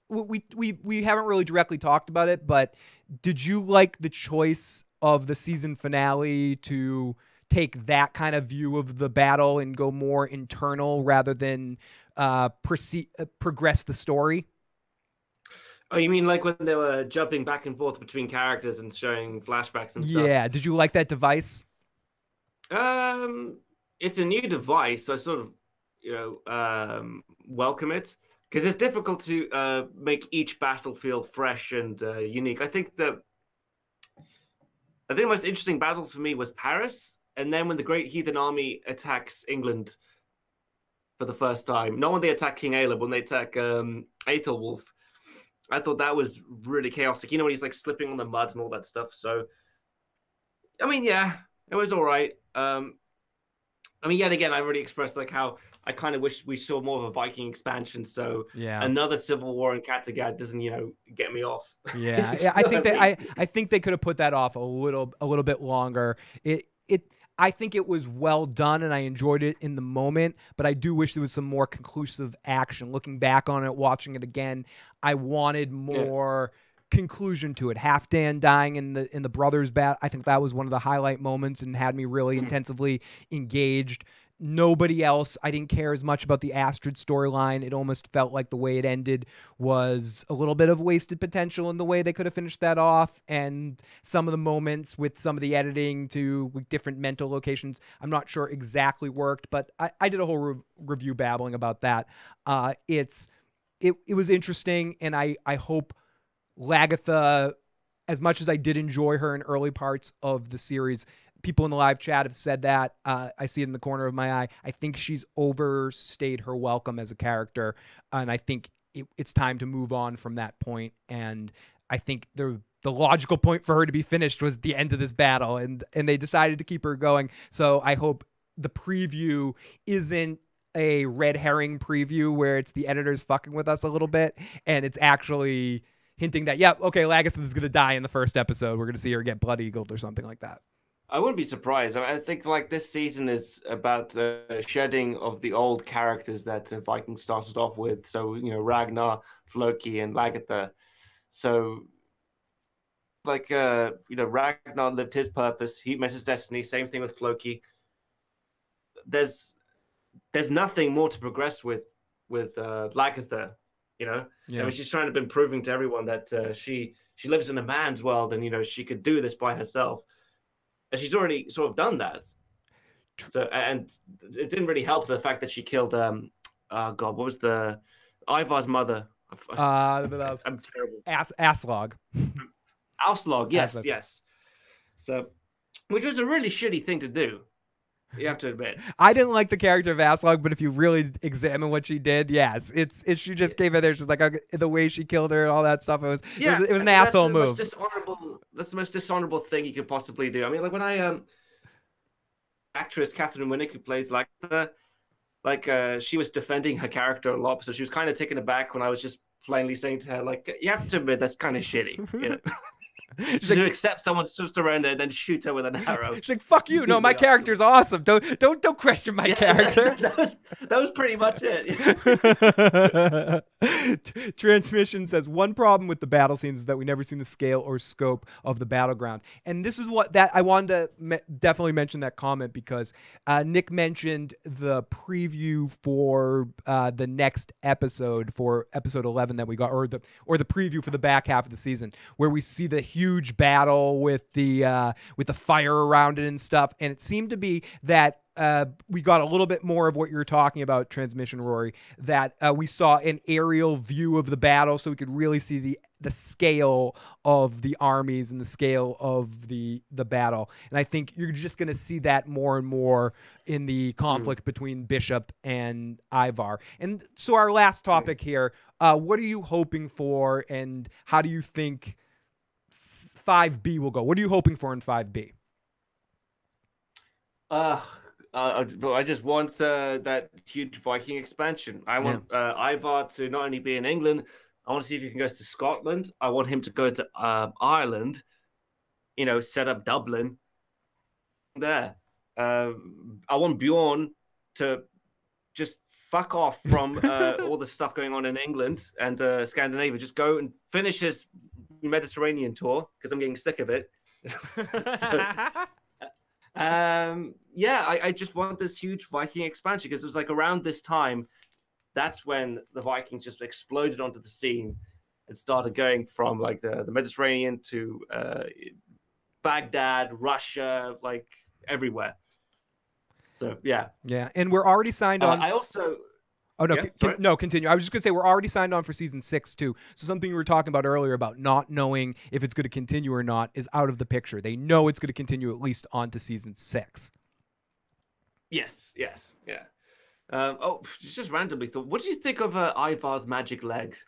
We haven't really directly talked about it, but did you like the choice of the season finale to take that kind of view of the battle and go more internal rather than progress the story? Oh, you mean like when they were jumping back and forth between characters and showing flashbacks and stuff? Yeah. Did you like that device? It's a new device. So I sort of, welcome it, because it's difficult to make each battle feel fresh and unique. I think the most interesting battles for me was Paris. And then when the Great Heathen Army attacks England for the first time, not when they attack King Aelib, when they attack Aethelwulf, I thought that was really chaotic. You know, when he's like slipping on the mud and all that stuff. So, I mean, yeah, it was all right. I mean, yet again, I already expressed like how I kind of wish we saw more of a Viking expansion. So yeah, another civil war in Kattegat doesn't, get me off. Yeah, I think I think they could have put that off a little bit longer. I think it was well done and I enjoyed it in the moment, but I do wish there was some more conclusive action. Looking back on it, watching it again, I wanted more conclusion to it. Halfdan dying in the brothers' battle, I think that was one of the highlight moments and had me really intensively engaged. Nobody else, I didn't care as much about the Astrid storyline. It almost felt like the way it ended was a little bit of wasted potential in the way they could have finished that off. And some of the moments with some of the editing with different mental locations, I'm not sure exactly worked, but I did a whole review babbling about that. It was interesting, and I hope Lagatha, as much as I did enjoy her in early parts of the series, people in the live chat have said that. I see it in the corner of my eye. I think she's overstayed her welcome as a character, and I think it's time to move on from that point. And I think the logical point for her to be finished was the end of this battle, and they decided to keep her going. So I hope the preview isn't a red herring preview where it's the editors fucking with us a little bit, and it's actually hinting that, Lagatha is going to die in the first episode. We're going to see her get blood eagled or something like that. I wouldn't be surprised. I think like this season is about shedding of the old characters that Vikings started off with. So, Ragnar, Floki, and Lagatha. So, like, Ragnar lived his purpose. He met his destiny. Same thing with Floki. There's nothing more to progress with Lagatha, Yeah. I mean, she's trying to be proving to everyone that she lives in a man's world and, she could do this by herself. And she's already sort of done that. So, and it didn't really help the fact that she killed, what was Ivar's mother? I'm terrible. Aslog. Auslog, yes. So, which was a really shitty thing to do. You have to admit. I didn't like the character of Aslog, but if you really examine what she did, yes, it's she just came in there. She's like the way she killed her and all that stuff. It was an asshole move. That's the most dishonorable thing you could possibly do. I mean, like when I actress Catherine Winnick, who plays she was defending her character a lot, so she was kind of taken aback when I was just plainly saying to her, like, you have to admit that's kind of shitty, you know. She's like, to accept someo's surrender and then shoot her with an arrow. She's like, "Fuck you! No, my character's awesome. Don't question my character." That was pretty much it. Transmission says one problem with the battle scenes is that we never seen the scale or scope of the battleground, and this is what that I wanted to definitely mention that comment because Nick mentioned the preview for the next episode for episode 11 that we got, or the preview for the back half of the season where we see the huge battle with the fire around it and stuff, and it seemed to be that we got a little bit more of what you're talking about, Transmission Rory, that we saw an aerial view of the battle so we could really see the scale of the armies and the scale of the battle. And I think you're just going to see that more and more in the conflict between Bishop and Ivar. And so our last topic here, what are you hoping for and how do you think 5B will go? What are you hoping for in 5B? I just want that huge Viking expansion. I want Ivar to not only be in England, I want to see if he can go to Scotland. I want him to go to Ireland, you know, set up Dublin there. I want Bjorn to just fuck off from all the stuff going on in England and Scandinavia. Just go and finish his Mediterranean tour because I'm getting sick of it. I just want this huge Viking expansion because it was like around this time, that's when the Vikings just exploded onto the scene and started going from like the Mediterranean to Baghdad, Russia, like everywhere. So yeah, and we're already signed on. I also. Oh, no, continue. I was just going to say we're already signed on for season 6, too. So something we were talking about earlier about not knowing if it's going to continue or not is out of the picture. They know it's going to continue at least on to season 6. Yes, yeah. Just randomly thought, what do you think of Ivar's magic legs?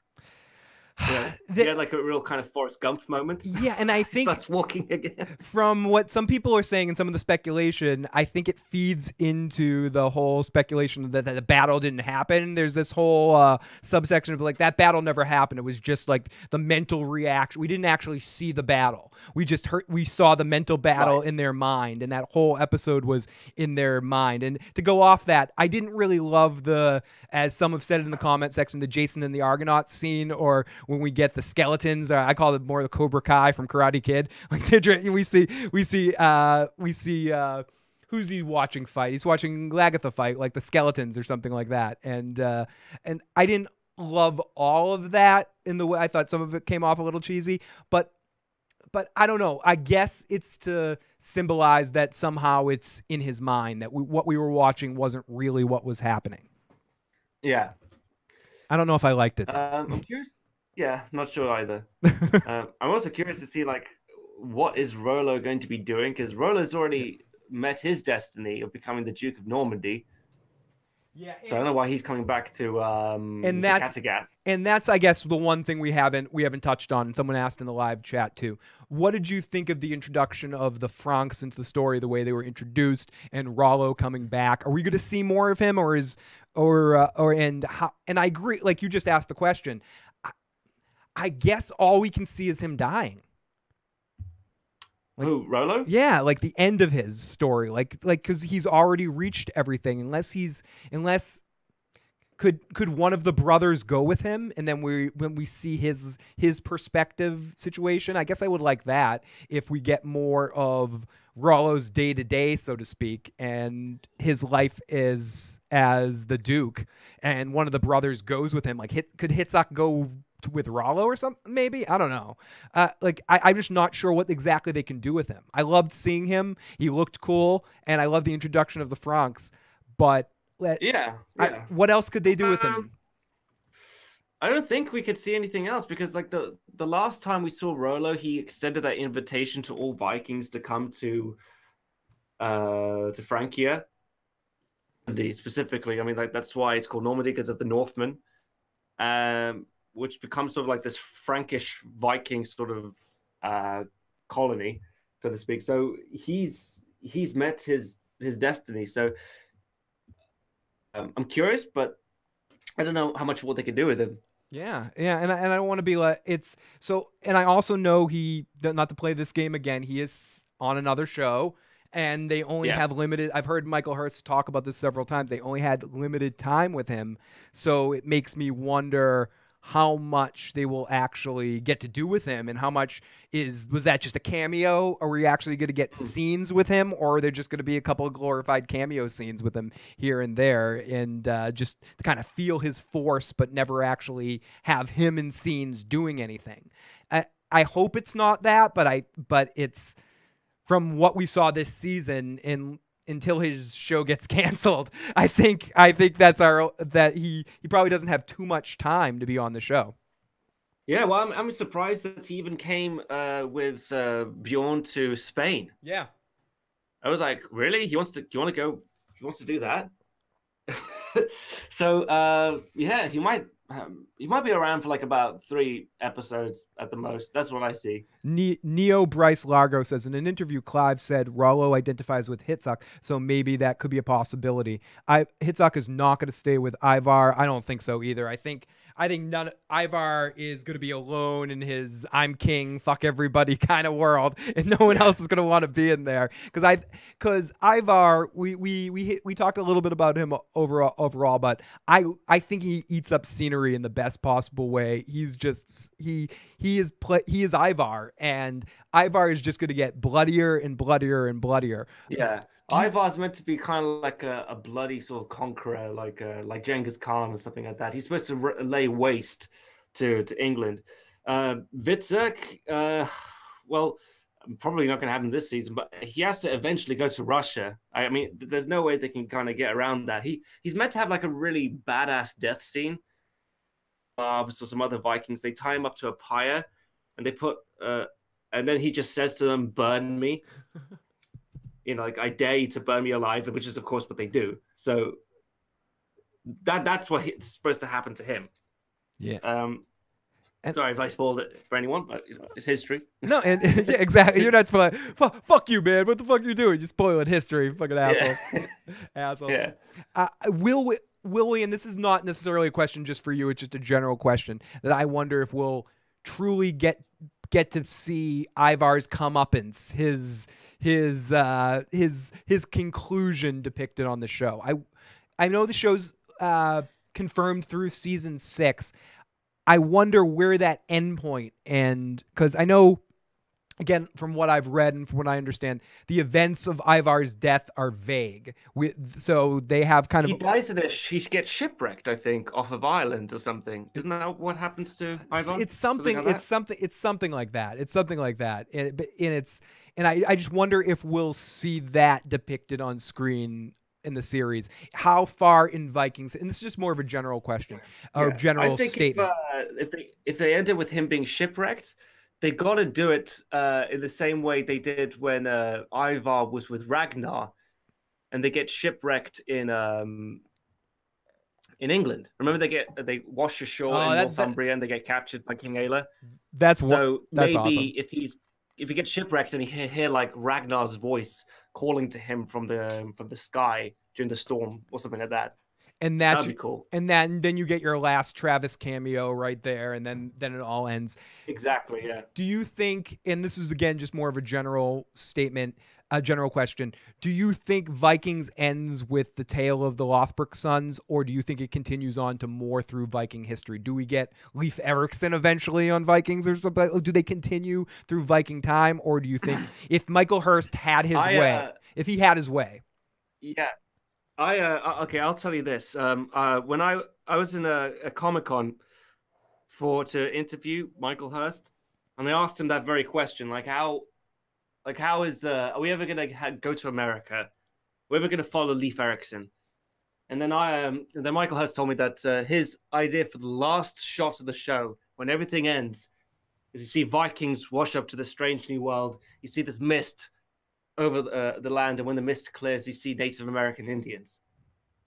Yeah, he had like a real kind of Forrest Gump moment. Yeah, and I think starts walking again. From what some people are saying and some of the speculation, I think it feeds into the whole speculation that the battle didn't happen. There's this whole subsection of like that battle never happened. It was just like the mental reaction. We didn't actually see the battle. We saw the mental battle in their mind, and that whole episode was in their mind. And to go off that, I didn't really love as some have said in the comment section, the Jason and the Argonauts scene, or when we get the skeletons, I call it more the Cobra Kai from Karate Kid. Like we see who's he watching fight? He's watching Lagatha fight, like the skeletons or something like that. And I didn't love all of that in the way I thought some of it came off a little cheesy, but I don't know. I guess it's to symbolize that somehow it's in his mind that what we were watching wasn't really what was happening. Yeah. I don't know if I liked it. I'm curious. Yeah, not sure either. I'm also curious to see like what is Rollo going to be doing because Rollo's already met his destiny of becoming the Duke of Normandy. Yeah, so I don't know why he's coming back to Kattegat. And that's I guess the one thing we haven't touched on. And someone asked in the live chat too. What did you think of the introduction of the Franks into the story, the way they were introduced, and Rollo coming back? Are we going to see more of him, and I agree. Like you just asked the question. I guess all we can see is him dying. Like, who, Rollo? Yeah, like the end of his story, like because he's already reached everything. Unless could one of the brothers go with him, and then when we see his perspective situation, I guess I would like that if we get more of Rollo's day to day, so to speak, and his life is as the Duke, and one of the brothers goes with him. Like, could Hitzak go with Rollo or something? Maybe, I don't know. I'm just not sure what exactly they can do with him. I loved seeing him; he looked cool, and I love the introduction of the Franks. But what else could they do with him? I don't think we could see anything else because, like the last time we saw Rollo, he extended that invitation to all Vikings to come to Francia specifically. I mean, like that's why it's called Normandy, because of the Northmen, which becomes sort of like this Frankish Viking sort of colony, so to speak. So he's met his destiny. So I'm curious, but I don't know how much what they could do with him. Yeah, and I don't want to be like it's so. And I also know not to play this game again. He is on another show, and they only have limited. I've heard Michael Hurst talk about this several times. They only had limited time with him, so it makes me wonder how much they will actually get to do with him, and how much was that just a cameo? Are we actually going to get scenes with him, or are there just going to be a couple of glorified cameo scenes with him here and there, and just to kind of feel his force, but never actually have him in scenes doing anything? I hope it's not that, but it's from what we saw this season until his show gets canceled. I think that he probably doesn't have too much time to be on the show. Yeah, well, I'm surprised that he even came with Bjorn to Spain. Yeah, I was like, really? He wants to do that. So yeah, he might be around for like about 3 episodes at the most. That's what I see. Neo Bryce Largo says, in an interview, Clive said Rollo identifies with Hitzok, so maybe that could be a possibility. Hitzok is not going to stay with Ivar. I don't think so either. I think Ivar is going to be alone in his "I'm king, fuck everybody" kind of world, and no one else is going to want to be in there. Because Ivar, we talked a little bit about him overall, but I think he eats up scenery in the best possible way. He's just he is Ivar, and Ivar is just going to get bloodier and bloodier and bloodier. Yeah. Ivar's meant to be kind of like a bloody sort of conqueror, like Genghis Khan or something like that. He's supposed to lay waste to England. Witzek, well, probably not going to happen this season, but he has to eventually go to Russia. I mean, there's no way they can kind of get around that. He's meant to have like a really badass death scene. So some other Vikings, they tie him up to a pyre, and they put, and then he just says to them, "Burn me." Like, I dare you to burn me alive, which is, of course, what they do. So that's what it's supposed to happen to him. Yeah. Sorry if I spoiled it for anyone, but it's history. No, and yeah, exactly. You're not spoiling. Fuck you, man. What the fuck are you doing? You're spoiling history, fucking assholes. Yeah. Assholes. Yeah. Will we? And this is not necessarily a question just for you. It's just a general question that I wonder if we'll truly get to see Ivar's comeuppance, his conclusion depicted on the show. I know the show's confirmed through season 6. I wonder where that endpoint, and because I know, again, from what I've read and from what I understand, the events of Ivar's death are vague. So they have kind of... He dies in he gets shipwrecked, I think, off of Ireland or something. Isn't that what happens to Ivar? It's something like that. It's something like that. And I just wonder if we'll see that depicted on screen in the series. How far in Vikings, and this is just more of a general question or general statement. If they end it with him being shipwrecked, they got to do it in the same way they did when Ivar was with Ragnar, and they get shipwrecked in England. Remember, they wash ashore in Northumbria and they get captured by King Aela. That's maybe awesome. If he gets shipwrecked and he hear like Ragnar's voice calling to him from the sky during the storm or something like that. And that'd be cool. And then you get your last Travis cameo right there, and then it all ends. Exactly, yeah. Do you think, and this is again just more of a general statement, a general question, do you think Vikings ends with the tale of the Lothbrok sons, or do you think it continues on to more through Viking history? Do we get Leif Erikson eventually on Vikings or something? Do they continue through Viking time, or do you think if Michael Hurst had his way, if he had his way? Yeah. Okay, I'll tell you this. When I was in a Comic-Con to interview Michael Hurst, and they asked him that very question, how is are we ever gonna go to America? Are we ever gonna follow Leif Erikson? And then then Michael Hurst told me that his idea for the last shot of the show, when everything ends, is you see Vikings wash up to the strange new world. You see this mist over the land, and when the mist clears, you see Native American Indians.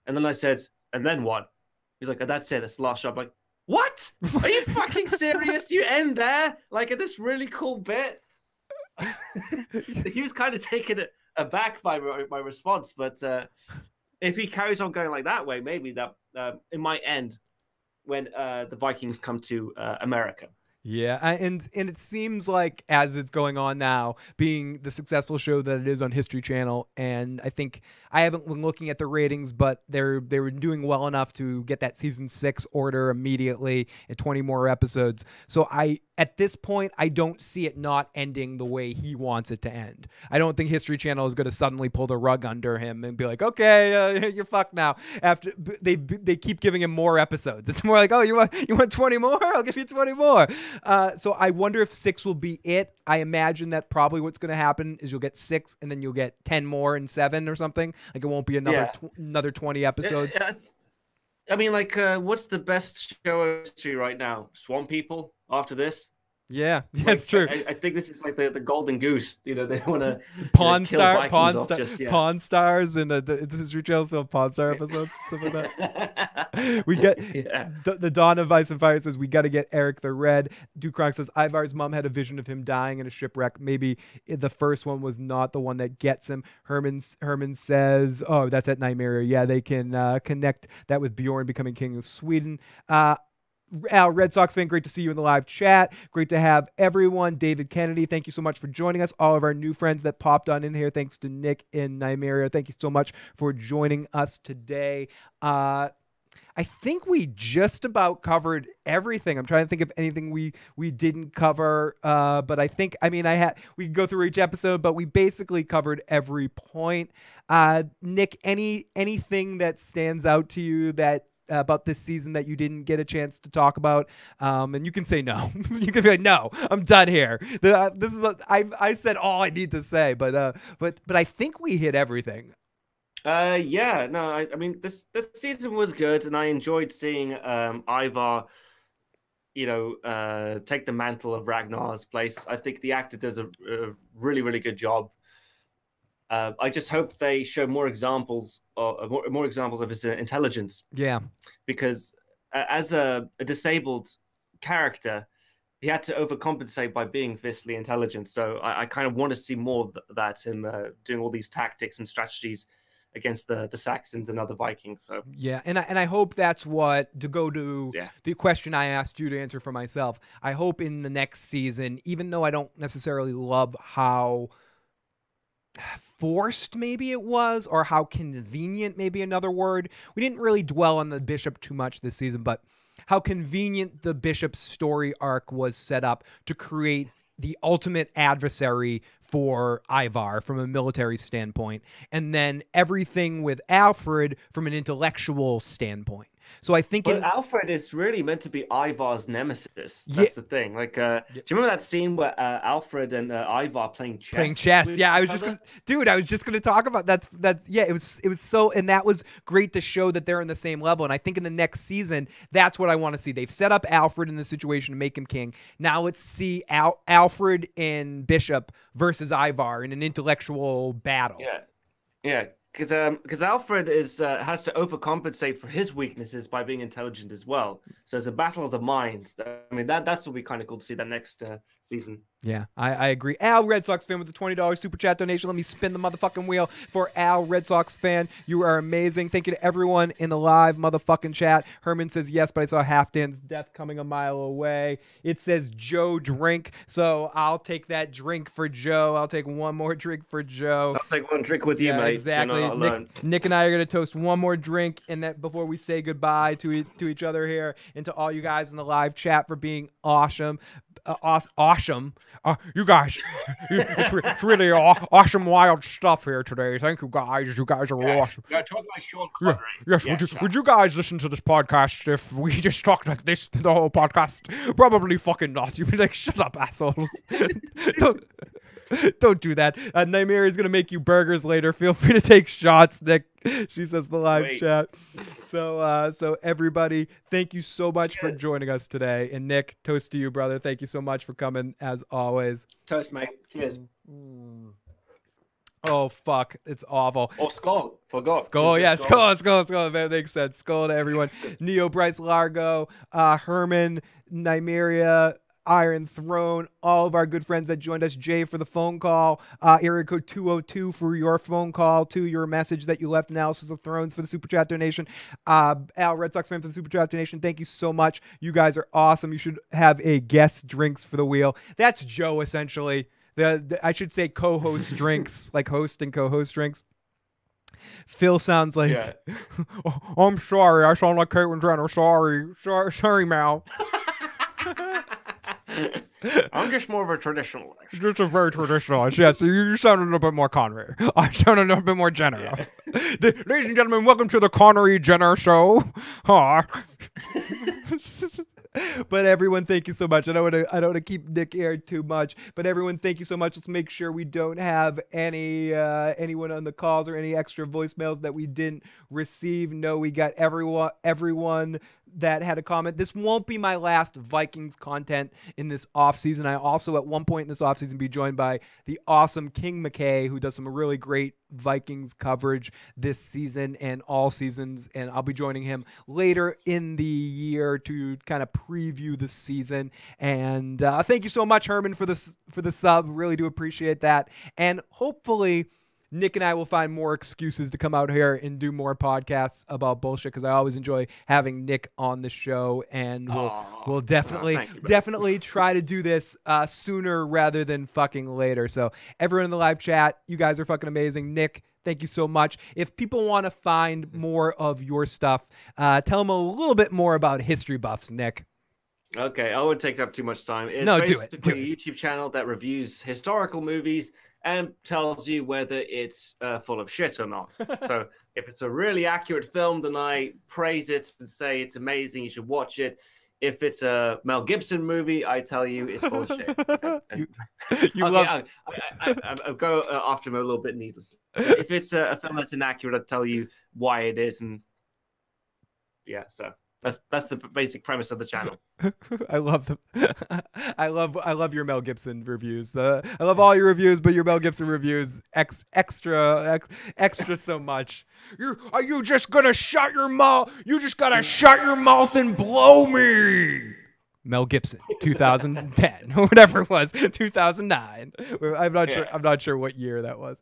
And then I said, and then what? He's like, oh, that's it. That's the last shot. I'm like, what? Are you fucking serious? You end there? Like, at this really cool bit? He was kind of taken aback by my response. But if he carries on going like that way, maybe that it might end when the Vikings come to America. Yeah, and it seems like as it's going on now, being the successful show that it is on History Channel, and I think I haven't been looking at the ratings, but they were doing well enough to get that season 6 order immediately and 20 more episodes. So at this point, I don't see it not ending the way he wants it to end. I don't think History Channel is going to suddenly pull the rug under him and be like, okay, you're fucked now. After they keep giving him more episodes. It's more like, oh, you want 20 more? I'll give you 20 more. So I wonder if 6 will be it. I imagine that probably what's going to happen is you'll get 6 and then you'll get 10 more and 7 or something. Like it won't be another 20 episodes. I mean, like, what's the best show in history right now? Swamp People after this? Yeah, that's true. I think this is like the golden goose. You know, they want to Pawn Stars and the History Channel still Pawn Star episodes, stuff like that. We get the Dawn of Ice and Fire says we got to get Eric the Red. Dukronk says Ivar's mom had a vision of him dying in a shipwreck. Maybe the first one was not the one that gets him. Herman says, oh, that's at Nymeria. Yeah, they can connect that with Bjorn becoming king of Sweden. Al, Red Sox fan, great to see you in the live chat. Great to have everyone. David Kennedy, thank you so much for joining us. All of our new friends that popped on in here, thanks to Nick in Nymeria. Thank you so much for joining us today. I think we just about covered everything. I'm trying to think of anything we didn't cover, but I think, we can go through each episode, but we basically covered every point. Nick, anything that stands out to you that about this season that you didn't get a chance to talk about, and you can say no. You can be like, no, I'm done here. I said all I need to say, but I think we hit everything. I mean, this season was good, and I enjoyed seeing Ivar, take the mantle of Ragnar's place. I think the actor does a really, really good job. I just hope they show more examples of his intelligence. Yeah, because as a disabled character, he had to overcompensate by being fiercely intelligent. So I kind of want to see more of that, him doing all these tactics and strategies against the Saxons and other Vikings. So yeah, and I hope that's what, to go to the question I asked you to answer for myself. I hope in the next season, even though I don't necessarily love how forced maybe it was, or how convenient, maybe another word. We didn't really dwell on the bishop too much this season, but how convenient the bishop's story arc was set up to create the ultimate adversary for Ivar from a military standpoint, and then everything with Alfred from an intellectual standpoint. So I think Alfred is really meant to be Ivar's nemesis. That's the thing. Like, do you remember that scene where Alfred and Ivar playing chess? Playing chess. Yeah, I was just gonna talk about that's it was so, and that was great to show that they're in the same level. And I think in the next season, that's what I want to see. They've set up Alfred in the situation to make him king. Now let's see Alfred and Bishop versus Ivar in an intellectual battle. Yeah. Because Alfred has to overcompensate for his weaknesses by being intelligent as well. So it's a battle of the minds. I mean, that's what we kind of cool to see that next season. Yeah, I agree. Al, Red Sox fan with the $20 super chat donation. Let me spin the motherfucking wheel for Al, Red Sox fan. You are amazing. Thank you to everyone in the live motherfucking chat. Herman says yes, but I saw Halfdan's death coming a mile away. It says Joe drink, so I'll take that drink for Joe. I'll take one more drink for Joe. I'll take one drink with you, mate. Exactly. Nick and I are going to toast one more drink and that before we say goodbye to each other here, and to all you guys in the live chat for being awesome. Awesome. You guys, it's really awesome, wild stuff here today. Thank you guys. You guys are awesome. Yeah, talk like Sean Connery. Yes, would you guys listen to this podcast if we just talked like this the whole podcast? Probably fucking not. You'd be like, shut up, assholes. Don't do that. Nymeria is going to make you burgers later. Feel free to take shots, Nick. She says the live chat. So everybody, thank you so much for joining us today. And Nick, toast to you, brother. Thank you so much for coming, as always. Toast, mate. Cheers. Oh fuck, it's awful. Oh, Skull. Forgot. Skull, yeah, Skull. That makes sense. Skull to everyone. Neo, Bryce Largo, Herman, Nymeria, Iron Throne, all of our good friends that joined us. Jay for the phone call, area code 202 for your phone call to your message that you left. Analysis of Thrones for the Super Chat donation. Al, Red Sox fan for the Super Chat donation. Thank you so much. You guys are awesome. You should have a guest drinks for the wheel. That's Joe, essentially. I should say co-host drinks, like host and co-host drinks. Phil sounds like, oh, I'm sorry. I sound like Caitlyn Jenner. Sorry, Mal. I'm just more of a traditionalist. Just a very traditionalist. Yes, you sound a little bit more Connery. I sound a little bit more Jenner. Yeah. Ladies and gentlemen, welcome to the Connery Jenner Show. But everyone, thank you so much. I don't want to keep Nick here too much. But everyone, thank you so much. Let's make sure we don't have anyone on the calls or any extra voicemails that we didn't receive. No, we got everyone that had a comment. This won't be my last Vikings content in this offseason. I also, at one point in this offseason, be joined by the awesome King McKay, who does some really great Vikings coverage this season and all seasons. And I'll be joining him later in the year to kind of preview the season. And thank you so much, Herman, for the sub. Really do appreciate that. And hopefully Nick and I will find more excuses to come out here and do more podcasts about bullshit, because I always enjoy having Nick on the show, and we'll definitely try to do this sooner rather than fucking later. So everyone in the live chat, you guys are fucking amazing. Nick, thank you so much. If people want to find more of your stuff, tell them a little bit more about History Buffs, Nick. Okay, I won't take up too much time. It's basically a YouTube channel that reviews historical movies and tells you whether it's full of shit or not. So if it's a really accurate film, then I praise it and say it's amazing, you should watch it. If it's a Mel Gibson movie, I tell you it's full of shit. I'll go after him a little bit needless. If it's a film that's inaccurate, I'll tell you why it is. And yeah, so that's the basic premise of the channel. I love them. I love your Mel Gibson reviews. I love all your reviews, but your Mel Gibson reviews extra so much. Are you just gonna shut your mouth? You just gotta shut your mouth and blow me. Mel Gibson, 2010 or whatever it was, 2009. I'm not sure what year that was.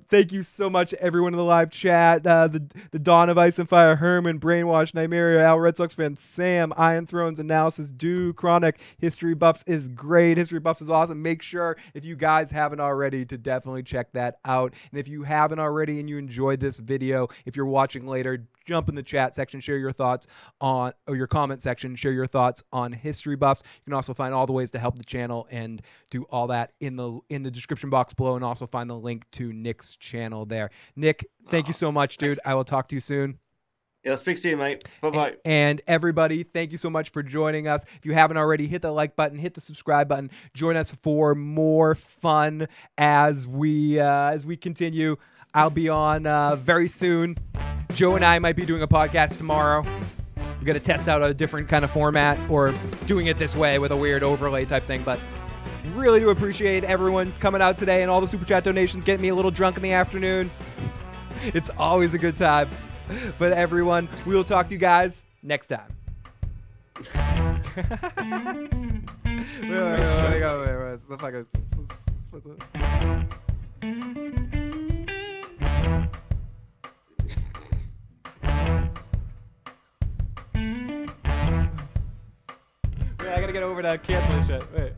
Thank you so much, everyone in the live chat. The Dawn of Ice and Fire, Herman, Brainwash, Nymeria, Al, Red Sox fan, Sam, Iron Thrones, Analysis, Do, Chronic, History Buffs is great. History Buffs is awesome. Make sure, if you guys haven't already, to definitely check that out. And if you haven't already and you enjoyed this video, if you're watching later, jump in the chat section, share your thoughts or your comment section, share your thoughts on History Buffs. You can also find all the ways to help the channel and do all that in the description box below, and also find the link to Nick's channel there. Nick, thank you so much, dude. I will talk to you soon. Yeah, speak to you, mate. Bye-bye. And everybody, thank you so much for joining us. If you haven't already, hit the like button, hit the subscribe button. Join us for more fun as we continue. I'll be on very soon. Joe and I might be doing a podcast tomorrow. We're going to test out a different kind of format, or doing it this way with a weird overlay type thing. But really do appreciate everyone coming out today and all the Super Chat donations, getting me a little drunk in the afternoon. It's always a good time. But everyone, we will talk to you guys next time. I gotta get over to cancel this shit. Wait.